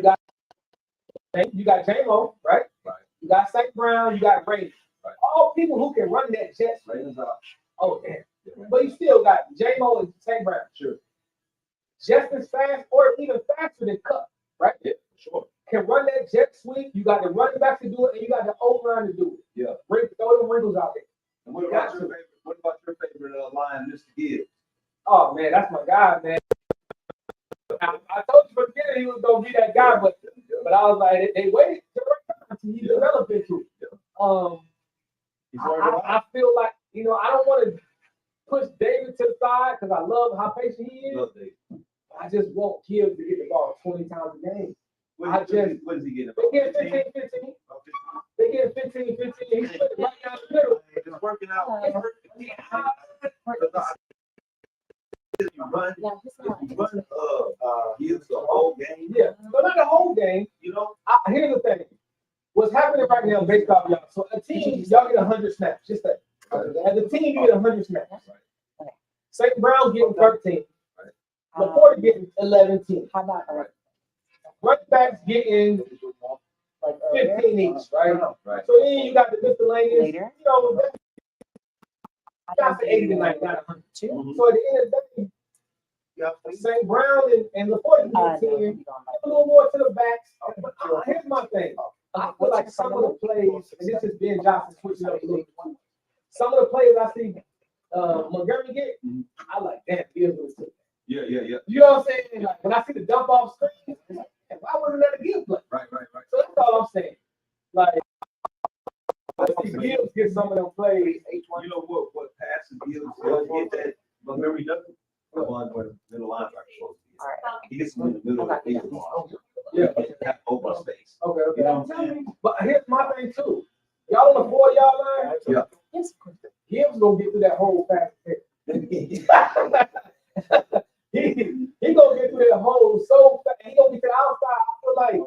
F: You got J-Mo, right?
B: Right.
F: You got St. Brown, you got Brady.
B: Right.
F: All people who can run that jet.
B: Ravens out.
F: Oh, damn. But you still got J-Mo and St. Brown.
B: Sure.
F: Just as fast or even faster than Cup, right?
B: Yeah, sure.
F: Can run that jet sweep. You got the running back to do it, and you got the O-line to do it.
B: Yeah.
F: Throw them wrinkles out there.
B: And what about your favorite line, Mr. Gibbs?
F: Oh, man, that's my guy, man. I told you from the beginning he was going to be that guy, but I was like, they waited to he developed into it. I feel like, I don't want to push David to the side because I love how patient he is. I just want Gibbs to get the ball 20 times a game.
B: What is he getting?
F: They get 15. They get 15. He's putting it right down the middle.
B: It's working out. If you run Gibbs the whole game.
F: Yeah, but not the whole game. Here's the thing. What's happening right now in baseball, y'all? So a team, y'all get 100 snaps. Just that. As a team, you get 100 snaps. St. Brown getting 13. LaPorta getting 11 teams.
E: How about
F: Running backs getting like 15 each, right?
B: Right.
F: So then you got the miscellaneous.
E: Later.
F: That's 80 to 90, not 100.
B: Mhm.
F: So at the end of the day, St. Brown and LaPorta getting 10. A little more to the backs. But here's my thing. I feel like some of the plays, and this is Ben Johnson switching up a little. Some of the plays I see Montgomery get, I like, damn, Gibbs was too.
B: Yeah.
F: You know what I'm saying? Like when I see the dump off screen, why wasn't that a Gibbs play?
B: Right.
F: So that's all I'm saying. Like, I see Gibbs get some of them plays.
B: You know what passes Gibbs does get that Montgomery doesn't? The one where the middle linebacker supposed to be.
E: All right.
B: He gets them in the middle of the field.
F: Yeah.
B: Have open space.
F: Okay.
B: You know what I'm saying?
F: But here's my thing too. Y'all on the 4-yard line?
B: Yeah.
E: Yes.
F: Gibbs gonna get through that whole fast. He gonna get through that hole so fast. He gonna get to the outside. I feel like,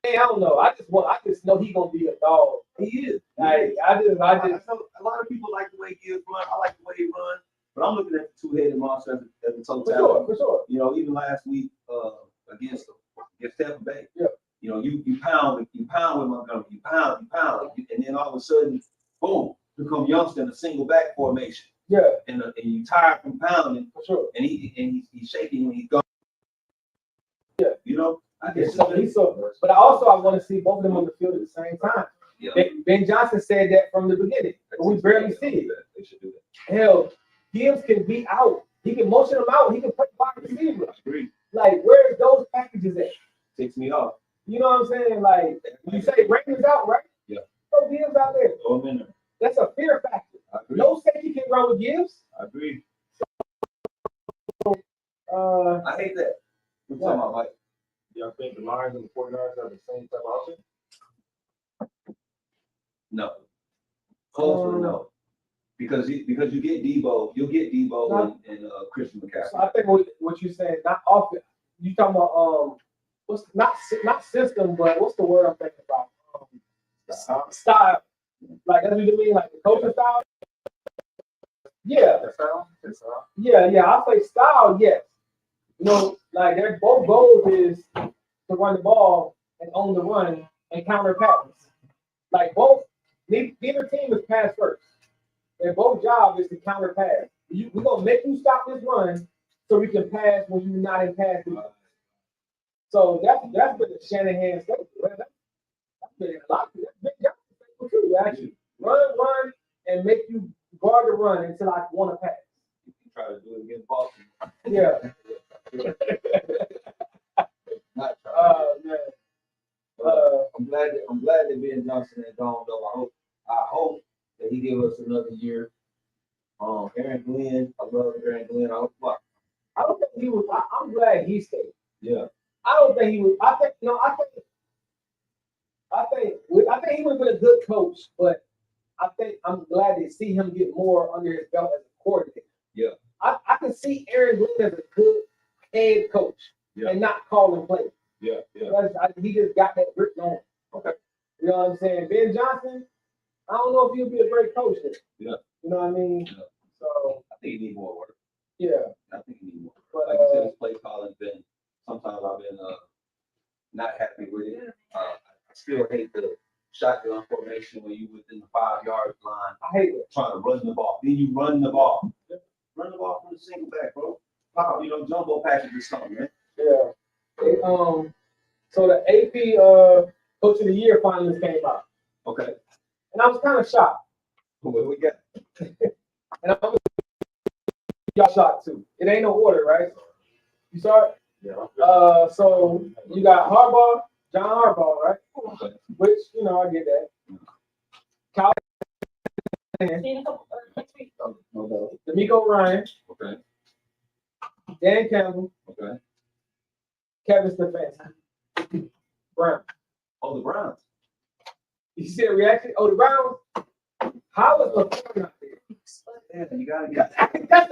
F: man, I don't know. I just know he gonna be a dog.
B: He is.
F: Like I just.
B: I know a lot of people like the way Gibbs run. I like the way he runs. But I'm looking at the two-headed monster as a totality.
F: For sure.
B: Even last week against Tampa Bay.
F: Yeah.
B: You pound with Montgomery. You pound, and then all of a sudden, boom, here come Youngster in a single back formation.
F: Yeah.
B: And you tired from pounding,
F: For sure.
B: and he's shaking when he's gone.
F: Yeah.
B: I guess
F: But I want to see both of them on the field at the same time.
B: Yeah.
F: Ben Johnson said that from the beginning. But we barely see it.
B: They should do that.
F: Hell, Gibbs can be out. He can motion him out. He can play wide receiver.
B: Agree.
F: Like, where's those packages at?
B: Takes me off.
F: You know what I'm saying? Like, you say Raymond's out, right?
B: Yeah.
F: Throw Gibbs out there.
B: Throw him in there.
F: That's a fear factor.
B: I agree.
F: No safety can run with Gibbs.
B: I agree.
F: I
B: hate that. We're talking about Mike.
G: Y'all think the Lions and the 49ers have the same type of offense?
B: No. Closely, no. Because you get Debo, you'll get Debo and Christian McCaffrey.
F: So I think what you're saying, not offense. You talking about what's not system, but what's the word I'm thinking about? Style. Like that's what you mean, like the coaching style. Yeah. Yeah. I'll say style. Yes. Like their both goals is to run the ball and own the run and counter passes. Like neither team is pass first. Their both job is to counter pass. We're gonna make you stop this run so we can pass when you're not in pass. So that's what the Shanahan said. That's been a lot. That's big job too, actually. Run, and make you guard the run until I want to pass.
B: You can try to do it against Boston.
F: Yeah.
G: Not trying.
F: Man.
G: I'm glad that Ben Johnson is gone though. I hope that he give us another year. Aaron Glenn, I love Aaron Glenn.
F: I don't think he was. I'm glad he stayed.
G: Yeah.
F: I don't think he was. I think he would have been a good coach, but I think I'm glad to see him get more under his belt as a coordinator.
G: Yeah.
F: I can see Aaron Glenn as a good head coach and not calling plays.
G: Yeah.
F: He just got that grip on.
G: Okay.
F: You know what I'm saying? Ben Johnson, I don't know if he'll be a great coach there.
G: Yeah.
F: You know what I mean?
G: Yeah.
F: So
G: I think he need more work.
F: yeah.
G: I think he need more.
F: But,
G: Like you said, his play calling been sometimes I've been not happy with it. I still hate the shotgun formation when you within the 5-yard line
F: I hate it.
G: trying to run the ball. Then you run the ball. Run the ball from the single back, bro. Jumbo package or something, man.
F: Yeah. So the AP Coach of the Year finalists came out,
G: Okay.
F: and I was kind of shocked.
G: What do we got?
F: And I'm y'all shocked too. It ain't no order, right? You saw it?
G: Yeah.
F: So you got Harbaugh, John Harbaugh, right?
G: Okay.
F: Which I get that. Kyle,
G: No doubt.
F: D'Amico Ryan,
G: Okay.
F: Dan Campbell,
G: Okay.
F: Kevin Stefanski, Brown.
G: Oh, the Browns.
F: You see the reaction? Oh, the Browns. How is LaFleur not there?
G: Yeah, you gotta get.
F: That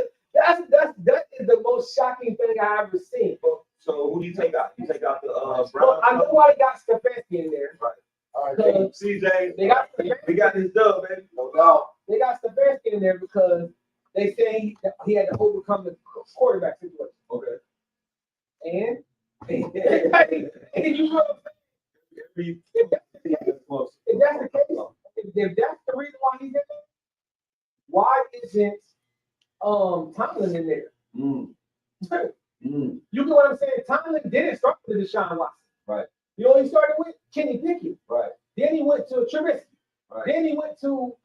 F: is the most shocking thing I ever seen.
G: So who do you take out? You take out the Browns.
F: Well, I know why they got Stefanski in there.
G: Right.
F: All right.
G: CJ.
F: They got
G: We got his dub, baby.
F: no doubt. They got Stefanski in there because they say he had to overcome the quarterback situation.
G: Okay.
F: And you know, if that's the case, if that's the reason why he's in there, why isn't Tomlin in there? You get what I'm saying? Tomlin didn't start with Deshaun Watson.
G: Right.
F: You know, he started with Kenny Pickett.
G: Right.
F: Then he went to Trubisky.
G: Right.
F: Then he went to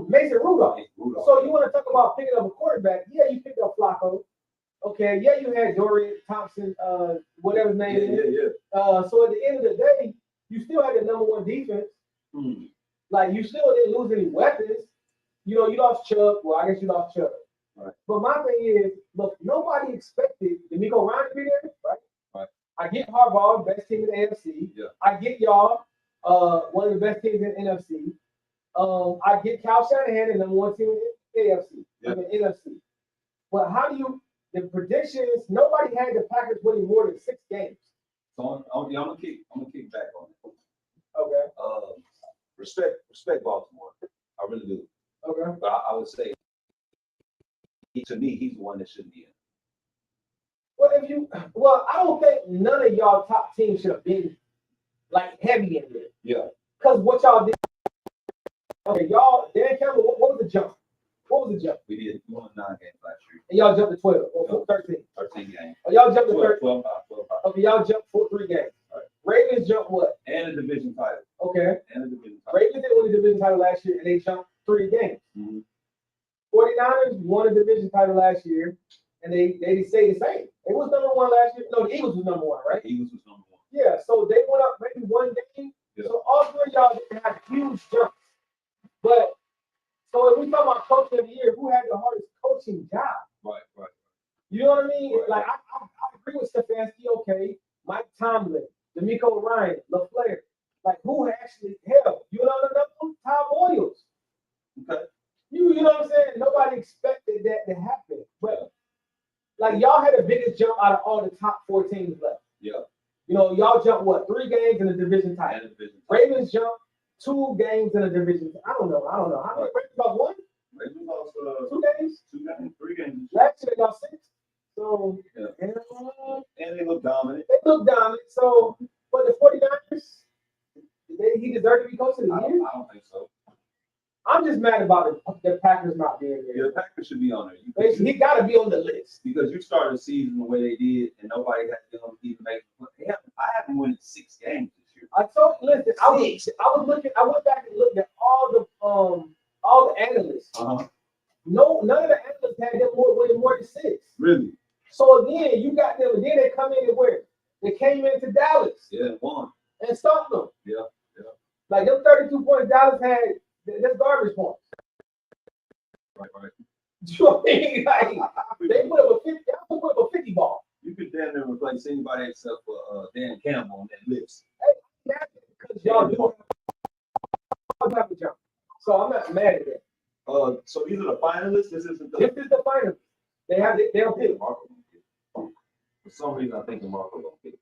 F: Mason Rudolph. So you want to talk about picking up a quarterback? Yeah, you picked up Flacco. Okay, yeah, you had Dorian Thompson, whatever his name is.
G: Yeah.
F: So at the end of the day, you still had the number one defense. Like you still didn't lose any weapons. You know, you lost Chubb. Well, I guess you lost Chubb.
G: Right.
F: But my thing is, look, nobody expected D'Amico Ryan to be there, right?
G: Right.
F: I get Harbaugh, best team in the AFC.
G: Yeah.
F: I get y'all, one of the best teams in the NFC. I get Kyle Shanahan, the number one team in the AFC, in the NFC. But how do you? The predictions, nobody had the Packers winning more than 6 games.
G: So I'm gonna kick back on it.
F: Okay.
G: Respect Baltimore. I really do.
F: Okay.
G: But I would say, to me, he's the one that shouldn't be in.
F: Well, I don't think none of y'all top teams should have been like heavy in there.
G: Yeah.
F: Because what y'all did. Okay, y'all, Dan Campbell, what was the jump? What was the jump?
G: We won 9 games last year.
F: And y'all jumped to 12 or 13.
G: 13 games.
F: Oh, y'all jumped to 13.
G: 12.
F: Okay, y'all jumped 3 games.
G: Right.
F: Ravens jumped what?
G: And a division title.
F: Okay.
G: And a division title.
F: Ravens didn't win the division title last year, and they jumped 3 games.
G: Mm-hmm.
F: 49ers won a division title last year, and they stayed the same. They was number 1 last year. No, the Eagles was number 1, right?
G: The Eagles was number 1.
F: Yeah, so they went up maybe 1 game.
G: Yeah.
F: So all 3 of y'all didn't have huge jumps. But so if we talk about coach of the year, who had the hardest coaching job?
G: Right.
F: You know what I mean?
G: Right.
F: Like I agree with Stefanski. Okay, Mike Tomlin, D'Amico Ryan, LaFleur. Like who actually hell? You know another one? Tom Boyles.
G: Okay.
F: You know what I'm saying? Nobody expected that to happen. But like y'all had the biggest jump out of all the top 4 teams left.
G: Yeah.
F: You know, y'all jumped what? 3 games in the division title.
G: And a division title.
F: Ravens jumped 2 games in the division. I don't know. How many Ravens lost 1?
G: Ravens lost
F: 2 games?
G: 2 games, 3 games.
F: Last year they lost 6. So
G: Yeah.
F: and
G: And they look dominant.
F: they look dominant. So, but the 49ers, he deserved to be coach of the
G: I
F: year.
G: don't think so.
F: I'm just mad about the Packers not being
G: Yeah,
F: there.
G: the Packers should be on there.
F: He got to be on the list.
G: Because you started the season the way they did, and nobody had them even make. I haven't won 6 games this year.
F: I told you, listen, I was looking. I went back and looked at all the analysts.
G: Uh-huh.
F: No Dallas had that's garbage points.
G: Right, right.
F: You know what I mean? Like, they put up a 50. Y'all put up a 50 ball.
G: You could damn near replace anybody except for Dan Campbell on that list.
F: That's because y'all do have a jump. So I'm not mad at that.
G: So these are the finalists. This isn't
F: This
G: the.
F: is the final. They'll pick.
G: For some reason, I think the Marco will pick.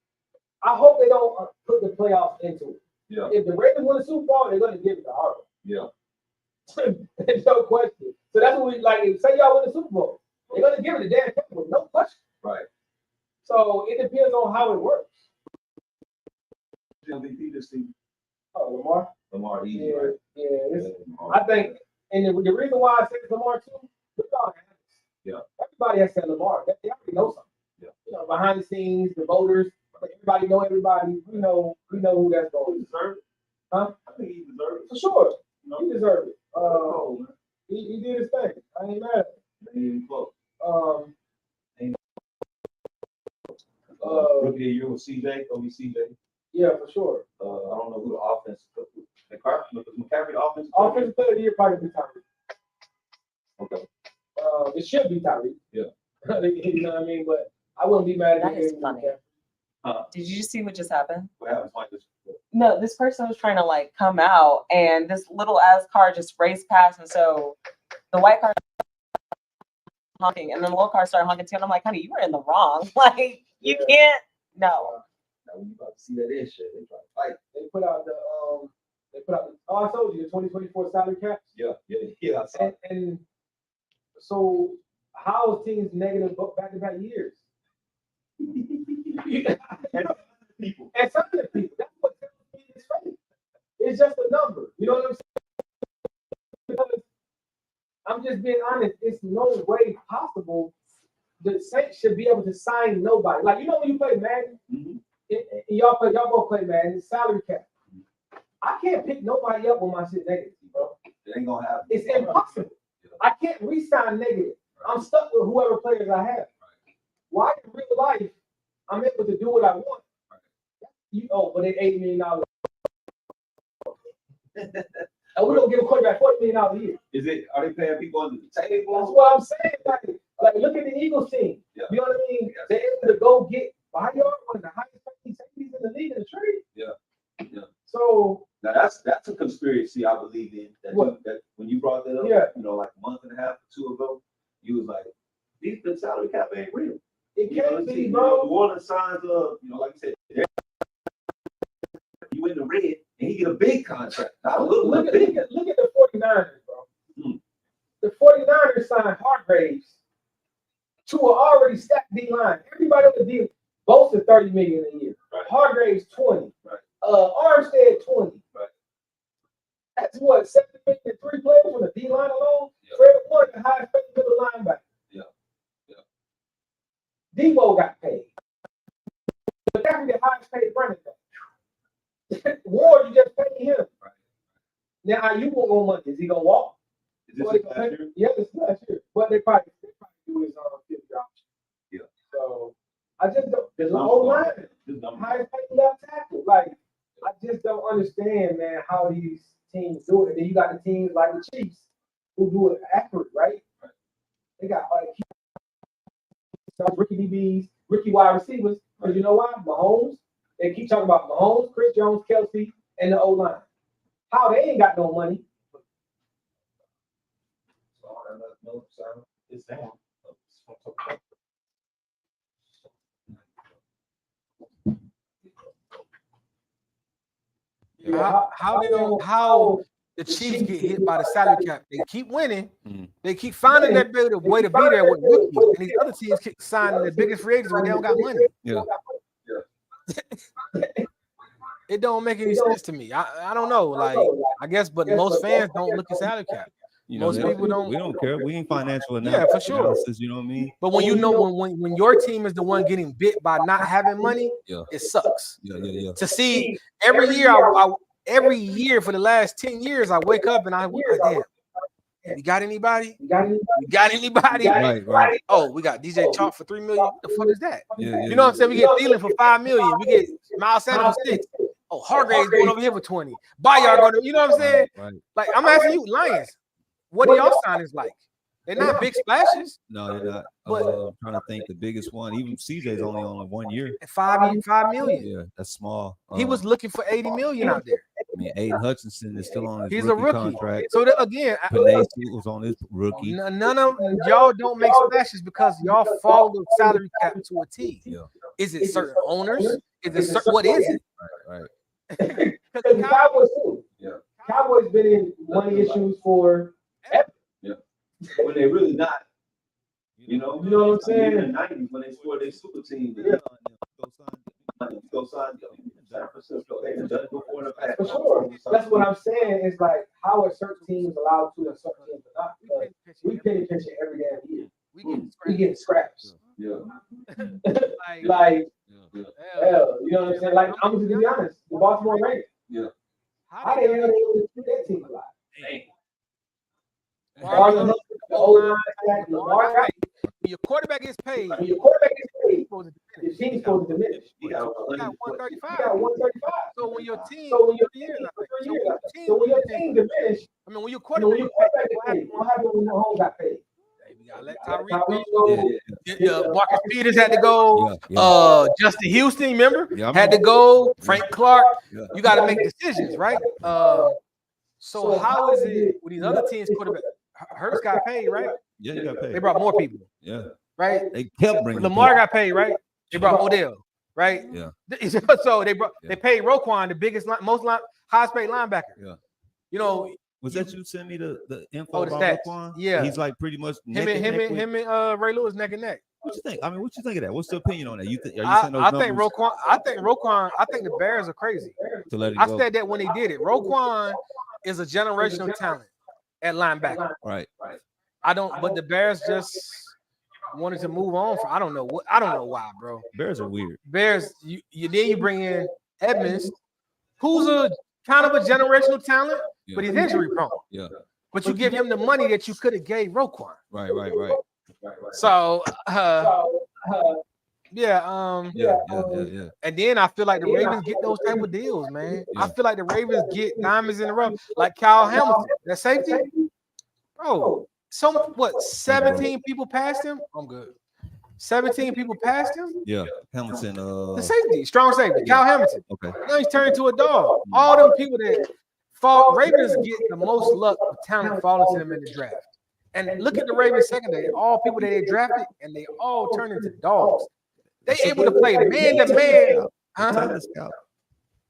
F: I hope they don't put the playoffs into it.
G: Yeah,
F: If the Ravens win the Super Bowl, they're going to give it to Harbaugh.
G: yeah.
F: There's no question. So that's what we like. Say y'all win the Super Bowl, they're going to give it to Dan Campbell, no question.
G: Right.
F: So it depends on how it works.
G: MVP this season.
F: Oh, Lamar.
G: Lamar easy,
F: Yeah,
G: right?
F: yeah.
G: Lamar.
F: I think, and the reason why I say Lamar too, look at all the analysts.
G: Yeah.
F: Everybody has said Lamar. They already know something.
G: Yeah.
F: You know, behind the scenes, the voters, everybody know everybody. We know who that's
G: He
F: going.
G: deserved it.
F: Huh?
G: I think he deserved it.
F: For sure.
G: No.
F: He deserved it.
G: Oh, man.
F: He did his thing. I ain't mad at
G: Ain't even close.
F: him.
G: Rookie of the year with CJ, Kobe CJ.
F: Yeah, for sure.
G: I don't know who the offense. McCaffrey the offense.
F: Offensive player of the year probably be Tyreek.
G: Okay.
F: It should be Tyreek.
G: Yeah.
F: You know what I mean? But I wouldn't be mad at
E: That
F: him.
E: is funny. Did you see what just happened?
G: What happens like this?
E: No, this person was trying to like come out, and this little ass car just raced past, and so the white car honking, and then the little car started honking too. And I'm like, honey, you were in the wrong. Like, you can't. No.
G: Now when you about to see that in shit, they try to fight.
F: They put out the oh, I told you the 2024 salary cap.
G: Yeah. I saw it.
F: And so how is teams negative back-to-back years?
G: People.
F: And some of the people, that's what is fake. It's just a number. You know what I'm saying? Because I'm just being honest, it's no way possible the Saints should be able to sign nobody. Like, you know when you play Madden,
G: Mhm.
F: y'all both play Madden, it's salary cap. I can't pick nobody up when my shit negative, bro.
G: It ain't gonna happen.
F: It's impossible. I can't re-sign negative. I'm stuck with whoever players I have. Why in real life I'm able to do what I want? But it's $8 million. And we're gonna give a quarterback $40 million a year.
G: Is it? Are they paying people under the table?
F: That's what I'm saying. Like look at the Eagles team.
G: Yeah.
F: You know what I mean? They're able to go get Bayard, one of the highest paid safeties in the league in the trade.
G: Yeah.
F: So
G: Now that's a conspiracy I believe in. That when you brought that up,
F: Yeah.
G: like a month and a half or two ago, you was like, the salary cap ain't real.
F: it
G: You know,
F: can't
G: the
F: be,
G: team,
F: bro.
G: New Orleans signs like you said, you in the red and he get a big contract. Not a little
F: Look at
G: big.
F: the 49ers, bro.
G: Hmm.
F: The 49ers signed Hargraves to an already stacked D line. Everybody on the D both is $30 million a year.
G: Right.
F: Hargraves 20.
G: Right.
F: Armstead 20.
G: Right.
F: That's what, 7 million and 3 players on the D line alone.
G: Yeah.
F: Fred Warner, the highest paid middle linebacker.
G: Yeah.
F: Debo got paid. But that's the highest paid running back. Ward, you just paid him.
G: Right.
F: Now you want more money. Is he gonna walk?
G: Is this his last year?
F: Yeah, this is last year. But they probably do his fifth option.
G: Yeah.
F: So I just don't. There's
G: This
F: no whole line.
G: number- this number-
F: Highest paid left tackle. Like I just don't understand, man, how these teams do it. And then you got the teams like the Chiefs who do it accurate, right?
G: Right.
F: They got rookie DBs, rookie wide receivers. Because you know why? Mahomes. They keep talking about Mahomes, Chris Jones, Kelsey, and the O-line. How they ain't got no money.
G: It's down.
A: How the Chiefs get hit by the salary cap? They keep winning.
B: Mhm.
A: They keep finding that way to be there with rookies, and these other teams keep signing the biggest free agents when they don't got money.
B: Yeah.
A: It don't make any sense to me. I don't know. Like I guess, but most fans don't look at salary cap. Most people don't.
B: We don't care. We ain't financial
A: Yeah, for sure.
B: analysis, you know what I mean?
A: But when you know when your team is the one getting bit by not having money,
B: Yeah.
A: it sucks.
B: Yeah.
A: To see every year for the last 10 years, I wake up and I damn. You got anybody? You got anybody?
B: Right.
A: Oh, we got DJ Chalk for $3 million. What the fuck is that?
B: Yeah.
A: You know what I'm saying? We get Thielen for $5 million. We get Miles Sanders for $6 million. Oh, Hargrave's going over here for 20. Bayard going to, you know what I'm saying?
B: Right.
A: Like, I'm asking you, Lions, what are y'all signings like? They're not big splashes.
B: No, they're not.
A: But-
B: I'm trying to think the biggest one. Even CJ's only on 1 year.
A: 5 million.
B: Yeah, that's small.
A: He was looking for 80 million out there.
B: I mean, Aiden Hutchinson is still on his
A: He's a rookie.
B: contract.
A: So that, again,
B: Panay was on his rookie.
A: none of y'all don't make splashes because y'all follow the salary cap to a T.
B: Yeah.
A: Is it certain owners? Is it certain, what is it?
B: Right.
F: Because the Cowboys too.
G: Yeah.
F: Cowboys been in money issues for
G: When they really not. You know what I'm saying? In the 90s when they scored their super team, go sign San Francisco. They done done it before in the past.
F: for sure. That's what I'm saying. Is like how are certain teams allowed to and certain teams are not? Because we penny pinch it every damn year. We get scraps.
G: Yeah.
F: Like
G: Yeah.
F: hell, you know what I'm saying? Like I'm just gonna be honest. The Baltimore Ravens.
G: Yeah.
F: How the hell they able to keep that team alive?
A: Lamar-
F: Marlon Humphrey, the O-line, Lamar,
A: When your quarterback gets paid,
F: when your quarterback is paid,
A: it's supposed to
F: the
A: diminish.
F: team's supposed to diminish.
G: He got
A: You got
G: 130.
F: You
A: 135.
F: got 135.
A: So when your team,
F: So when your
A: three years, I think.
F: three
A: So
F: years,
A: when your team,
F: So when your team diminished,
A: I mean, when your
F: when
A: quarterback
F: your
A: gets paid,
F: quarterback is paid, what happened when Mahomes got paid?
A: you gotta let Tyreek
F: Tyreek
A: go.
F: go.
A: Marcus Peters had to go.
B: Yeah.
A: Justin Houston, remember,
B: Yeah, I
A: had to go. Frank Clark.
B: Yeah.
A: You got to make decisions, right? So how is it with these other teams' quarterback? Hurts got paid, right?
B: Yeah, you got paid.
A: They brought more people,
B: Yeah.
A: right?
B: They kept bringing
A: Lamar
B: people.
A: got paid, right? They brought Odell, right?
B: Yeah.
A: So they paid Roquan, the biggest, highest paid linebacker.
B: Yeah.
A: You know,
B: Was that you send me the info
A: Oh, the
B: about
A: stats.
B: Roquan?
A: Yeah.
B: He's like pretty much
A: him
B: neck and neck with-
A: and Ray Lewis neck and neck.
B: What you think? I mean, what you think of that? What's the opinion on that? You think? Are you
A: I
B: saying those
A: think
B: numbers
A: Roquan. I think the Bears are crazy.
B: to let him
A: I
B: go?
A: said that when they did it. Roquan is a generational talent at linebacker.
B: Right.
A: But the Bears just wanted to move on. I don't know why, bro.
B: Bears are weird.
A: Bears, you bring in Edmonds, who's a kind of a generational talent,
B: Yeah.
A: but he's injury prone.
B: Yeah.
A: But you give him the money that you could have gave Roquan.
B: Right.
A: So
B: Yeah.
A: and then I feel like the Ravens get those type of deals, man. I feel like the Ravens get diamonds in the rough, like Kyle Hamilton, that safety, bro. 17 people passed him. I'm good. 17 people passed him.
B: Yeah. Hamilton.
A: The safety, strong safety, Kyle Hamilton.
B: Okay.
A: Now he's turned into a dog. All them people that fall, Ravens get the most luck of talent falling to them in the draft. And look at the Ravens secondary, all people that they drafted, and they all turn into dogs. They able to play man to man.
B: Talent scout.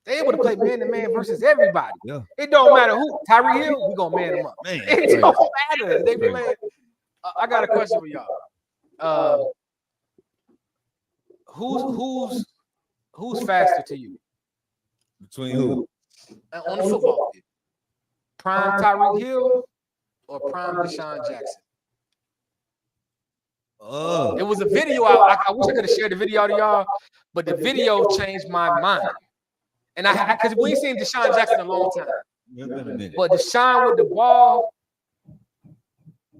A: They able to play man to man versus everybody.
B: Yeah.
A: It don't matter who. Tyreek Hill, we gonna man him up.
B: Man.
A: It don't matter. They play. I got a question for y'all. Who's faster to you
B: Between who?
A: on the football field? Prime Tyreek Hill or prime Deshaun Jackson? It was a video. I wish I could have shared the video to y'all, but the video changed my mind. And because we ain't seen Deshaun Jackson in a long time.
B: It's been a minute.
A: But Deshaun with the ball,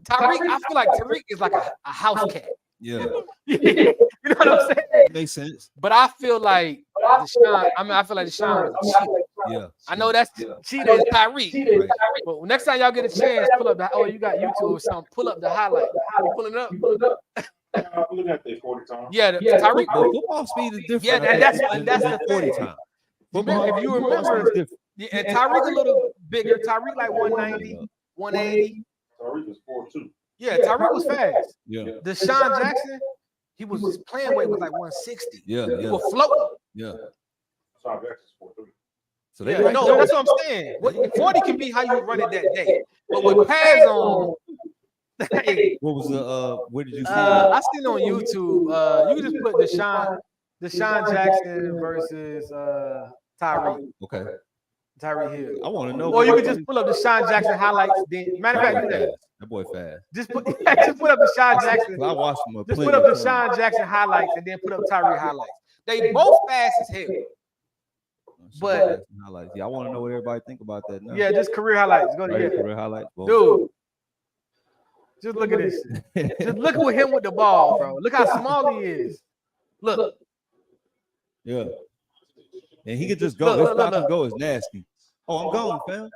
A: Tyreek, I feel like Tyreek is like a house cat.
B: Yeah.
A: You know what I'm saying?
B: Makes sense.
A: But I feel like Deshaun, I feel like Deshaun was cheating.
B: Yeah.
A: I know that's cheating is Tyreek.
B: Right.
A: But next time y'all get a chance, pull up you got YouTube or something, pull up the highlight. You pulling it up?
H: I'm looking at the 40 time.
A: Yeah, Tyreek.
B: The football speed is different.
A: Yeah, that's the
B: 40
A: thing.
B: time.
A: If you remember, and Tyreek a little bigger. Tyreek like 190, 180.
H: Tyreek was 4'2".
A: Yeah, Tyreek was fast.
B: Yeah.
A: Deshaun Jackson, he was playing weight was like 160.
B: Yeah.
A: He was floating.
B: Yeah.
H: Tyreek Jackson's 4'3".
B: So they
A: Yeah,
B: like
A: no, that's what I'm saying. 40 can be how you run it that day. But with pads on, hey,
B: what was the where did you see
A: I seen on YouTube. You can just put Deshaun Jackson versus Tyreek
B: Okay.
A: Hill.
B: I want to know.
A: Or you can just pull up Deshaun Jackson highlights. Then, matter of fact, do that.
B: That boy fast.
A: Just put up Deshaun Jackson.
B: I watched him.
A: Just put up Deshaun Jackson highlights and then put up Tyreek highlights. They both fast as hell. But
B: highlights. Yeah, I want to know what everybody think about that now.
A: yeah, just career highlights. Go to
B: Right,
A: yeah.
B: career highlights. Boom.
A: Dude. Just look at this. Just look at him with the ball, bro. Look how small he is. Look.
B: Yeah. And he could just go. This stop and go is nasty. Oh, I'm gone, fam.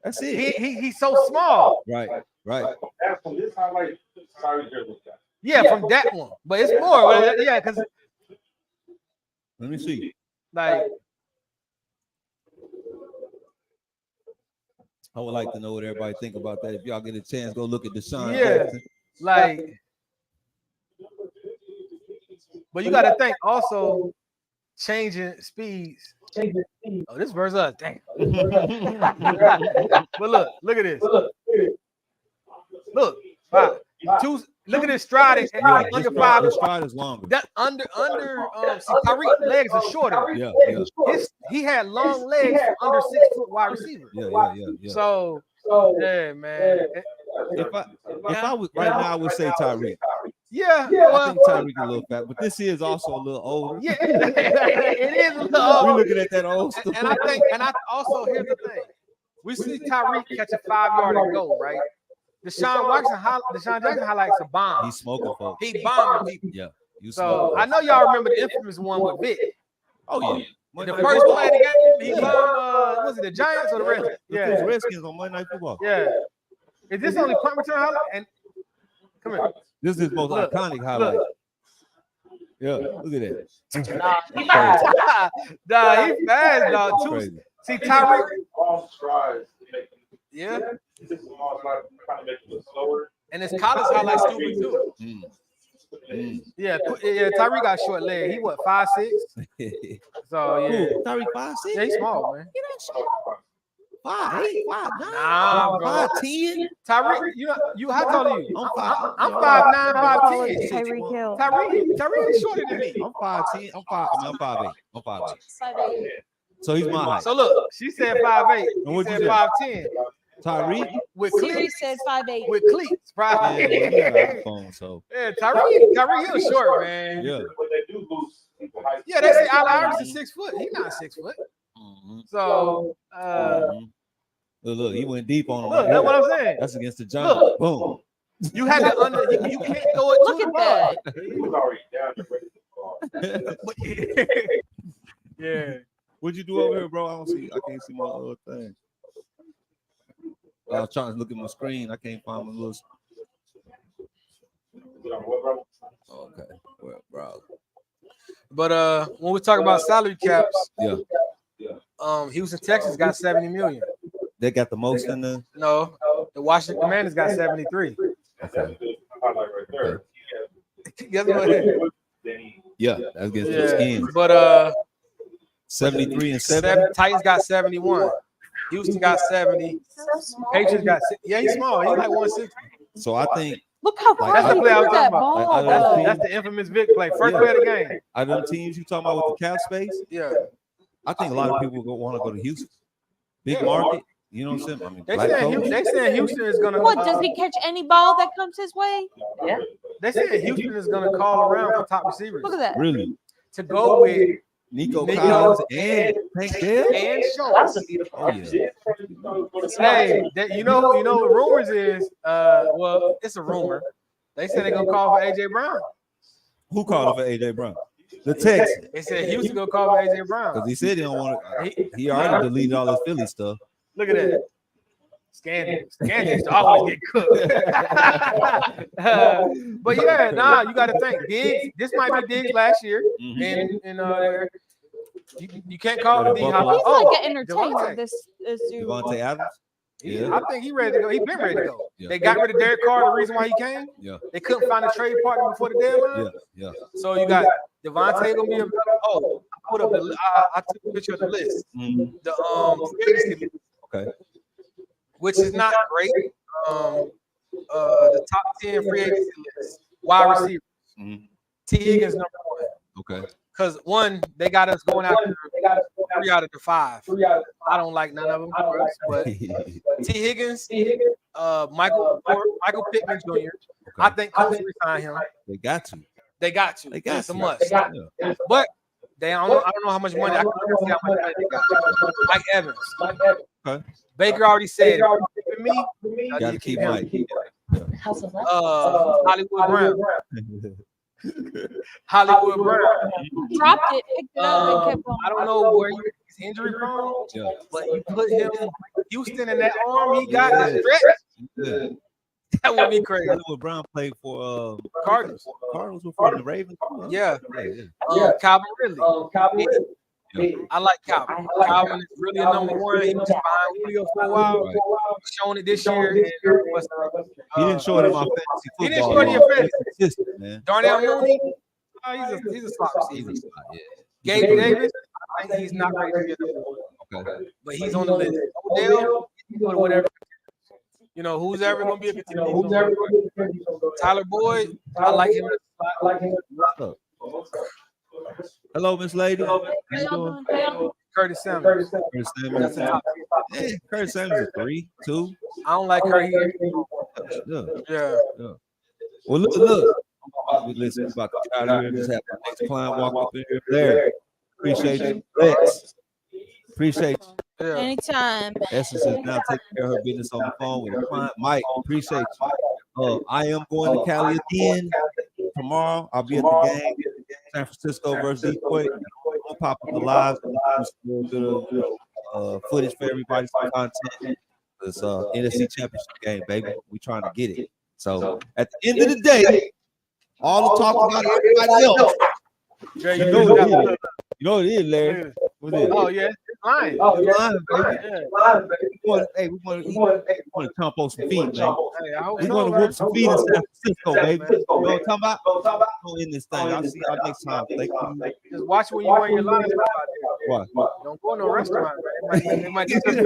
B: That's it.
A: He's so small.
B: Right.
H: That's from this highlight. Sorry, here, look at.
A: Yeah, from that one. But it's more. Yeah, because
B: Let me see.
A: like
B: I would like to know what everybody think about that. If y'all get a chance, go look at Deshaun
A: Yeah.
B: Jackson.
A: like. But you got to think also changing speeds. Oh, this verse us. Dang. But look at this. Look, look at this stride at under 5.
B: His stride is longer.
A: That under see Tyreek's legs are shorter.
B: Yeah.
A: He had long legs for under 6 foot wide receiver.
B: Yeah.
A: So yeah, man.
B: If I was right now, I would say Tyreek.
A: Yeah,
B: I
A: well,
B: think Tyreek a little fat, but this is also a little older.
A: yeah, it is a little old.
B: We're looking at that old stuff.
A: And I also here's the thing. We see Tyreek catch a 5-yard and go, right? Deshaun Jackson highlights a bomb.
B: He's smoking, folks.
A: He bombed people.
B: Yeah.
A: So I know y'all remember the infamous one with Vic.
B: Oh yeah.
A: The first play of the game, he bombed. Was it the Giants or the Redskins?
B: Yeah.
A: Yeah,
B: Redskins on Monday Night Football.
A: yeah. Is this only punt return highlight? And come here.
B: This is his most
A: Look,
B: iconic highlight.
A: look.
B: Yeah, look at that.
E: Nah, he fast.
A: Nah, he fast, dog.
B: Crazy.
A: See Tyreek.
H: All strides.
A: Yeah,
H: This is all strides trying to make it look slower.
A: and his college highlight stupid too. Yeah, Tyreek got short leg. He what 5'6"? So yeah,
B: Who? Tyreek 5'6"?
A: yeah, he's small, man.
B: 5'8", 5'9",
A: Nah, bro.
B: 5'10".
A: Tyreek, you how tall are you?
B: I'm 5.
A: I'm 5'9", 5'10".
D: Tyreek Hill.
A: Tyreek is shorter than me.
B: I'm 5'10". I'm 5'8". I'm 5'8". So he's my height.
A: So look, she said 5'8".
B: And
A: He
B: what'd
A: said
B: you say?
A: 5'10".
B: Tyreek.
A: With
D: Siri
A: cleats.
D: said 5'8".
A: With cleats,
B: Yeah,
A: right?
B: well, he got an iPhone, so
A: Yeah, Tyreek Hill short, man.
B: yeah.
H: When they do lose people height.
A: Yeah, they say Allen Iverson is 6 foot. He's not 6 foot. So
B: Look, he went deep on him.
A: look, that's what I'm saying.
B: That's against the Giants.
A: Look.
B: Boom.
A: You had to you can't throw it
D: Look
A: to
D: at
A: the ball.
H: He was already down and ready to fall.
A: Yeah.
B: What'd you do over here, bro? I can't see my little thing. I was trying to look at my screen. I can't find my little. Okay, well, bro.
A: But when we talk about salary caps,
B: Yeah.
A: Houston Texans got 70 million.
B: They got the most in the.
A: No, the Washington Commanders got 73.
H: That's a good highlight right there.
A: Guess what?
B: Yeah, that's against the
A: Yeah.
B: Skins.
A: But
B: 73 and 7.
A: Titans got 71. Houston got 70. Patriots got he's small. He's like 160.
B: So I think
D: Look how
B: Like,
D: far
A: that's the
D: he
A: play I was
D: threw that
A: talking about.
D: ball.
B: Like,
A: That's the infamous Vic play. First play of the game.
B: out of them teams you talking about with the cap space,
A: Yeah.
B: I think a lot of people want to go to Houston. Big
A: Yeah.
B: market. You know what I'm saying? I mean,
A: They
B: black
A: saying
B: coach.
A: Houston is gonna.
D: What, does he catch any ball that comes his way?
E: Yeah.
A: They said Houston is gonna call around for top receivers
D: Look at that.
B: Really?
A: to go with
B: Nico
A: Nico
B: Collins and Tank Dell?
A: and
E: That's
A: Schultz.
E: a beautiful.
B: Oh, yeah.
A: Hey, you know what rumors is? Well, it's a rumor. They said they're gonna call for AJ Brown.
B: Who called for AJ Brown? The Texans.
A: They said Houston gonna call for AJ Brown.
B: Because he said he don't want to. He already deleted all his Philly stuff.
A: Look at that. Scandals used to always get cooked. But yeah, nah, you got to think. Diggs, this might be Diggs last year,
B: Mhm.
A: and you can't call it D
D: He's
A: Hop.
D: like an entertainer.
A: Devontae.
D: This dude.
B: Devontae Adams. Yeah.
A: I think he ready to go. He been ready to go.
B: Yeah.
A: They got rid of Derek Carr. The reason why he came,
B: Yeah.
A: they couldn't find a trade partner before the deadline.
B: Yeah.
A: So you got Devontae gonna be a. Oh, I put up the. I took a picture of the list.
B: Mhm.
A: The free agency list,
B: Okay.
A: which is not great. The top 10 free agency list, wide receivers.
B: Mhm.
A: T Higgins number 1.
B: Okay.
A: Because one, they got us going after 3 out of the 5. I don't like none of them, but T Higgins, Michael Pittman Jr. I think Colts resign him.
B: They got to.
A: They got to.
B: They got
A: It's a
B: to.
A: must.
B: Yeah.
A: But I don't know how much money. I couldn't see how much money they got. Mike Evans.
B: Okay.
A: Baker already said, for me, I
B: Got
A: need
B: to
A: to
B: keep
A: him.
B: Mike.
E: House of Love.
A: Hollywood Brown. Hollywood Brown.
D: Dropped it, picked it up, and kept going.
A: I don't know where he's injury prone,
B: Yeah.
A: but you put him Houston in that arm he got the stretch.
B: Yeah.
A: That would be crazy.
B: Hollywood Brown played for
A: Cardinals.
B: Cardinals before the Ravens.
A: Yeah.
B: Yeah.
A: Calvin Ridley.
F: Calvin Ridley.
A: I like Calvin. Calvin is really a number one. He was behind Julio for a while.
B: Right.
A: He's shown it this year. And,
B: He didn't show it in my fantasy football.
A: He didn't show it in your fantasy.
B: He's consistent, man.
A: Darnell Mooney, he's a slot receiver. Gabe Davis, I think he's not ready to get up,
B: Okay.
A: but he's on the list. Odell, whatever. You know, who's ever going to be a contender? Tyler Boyd, I like him.
B: Hello, Miss Lady. How you doing?
A: Curtis Samuels.
B: Curtis Samuels. Yeah, Curtis Samuels is 3, 2.
A: I don't like Curtis.
B: Yeah.
A: Yeah.
B: Well, look. We listen about to get out of here. Just have our next client walk up in here. There. Appreciate you. Lex. Appreciate you.
A: Yeah.
D: Anytime.
B: Essence is now taking care of her business on the phone with a client. Mike, appreciate you. I am going to Cali again tomorrow. I'll be at the game. San Francisco versus Detroit. I'll pop up the live. A little bit of footage for everybody, some content. It's NFC Championship game, baby. We trying to get it. So at the end of the day, all the talk about everybody else.
A: Jay,
B: You know what it is. You know what it is, Larry. What it is?
A: Oh, yeah. It's lying.
B: It's lying, baby.
A: Yeah.
B: We want to jump on some feet, man.
A: Hey, I hope
B: We're
A: so,
B: going to
A: man.
B: whoop some feet in San Francisco, baby. You know what I'm talking about?
F: about?
B: Go in this thing. I'll see y'all next time. Blake.
A: Just watch when you wear your lines.
B: Why?
A: Don't go to no restaurant, man. They might just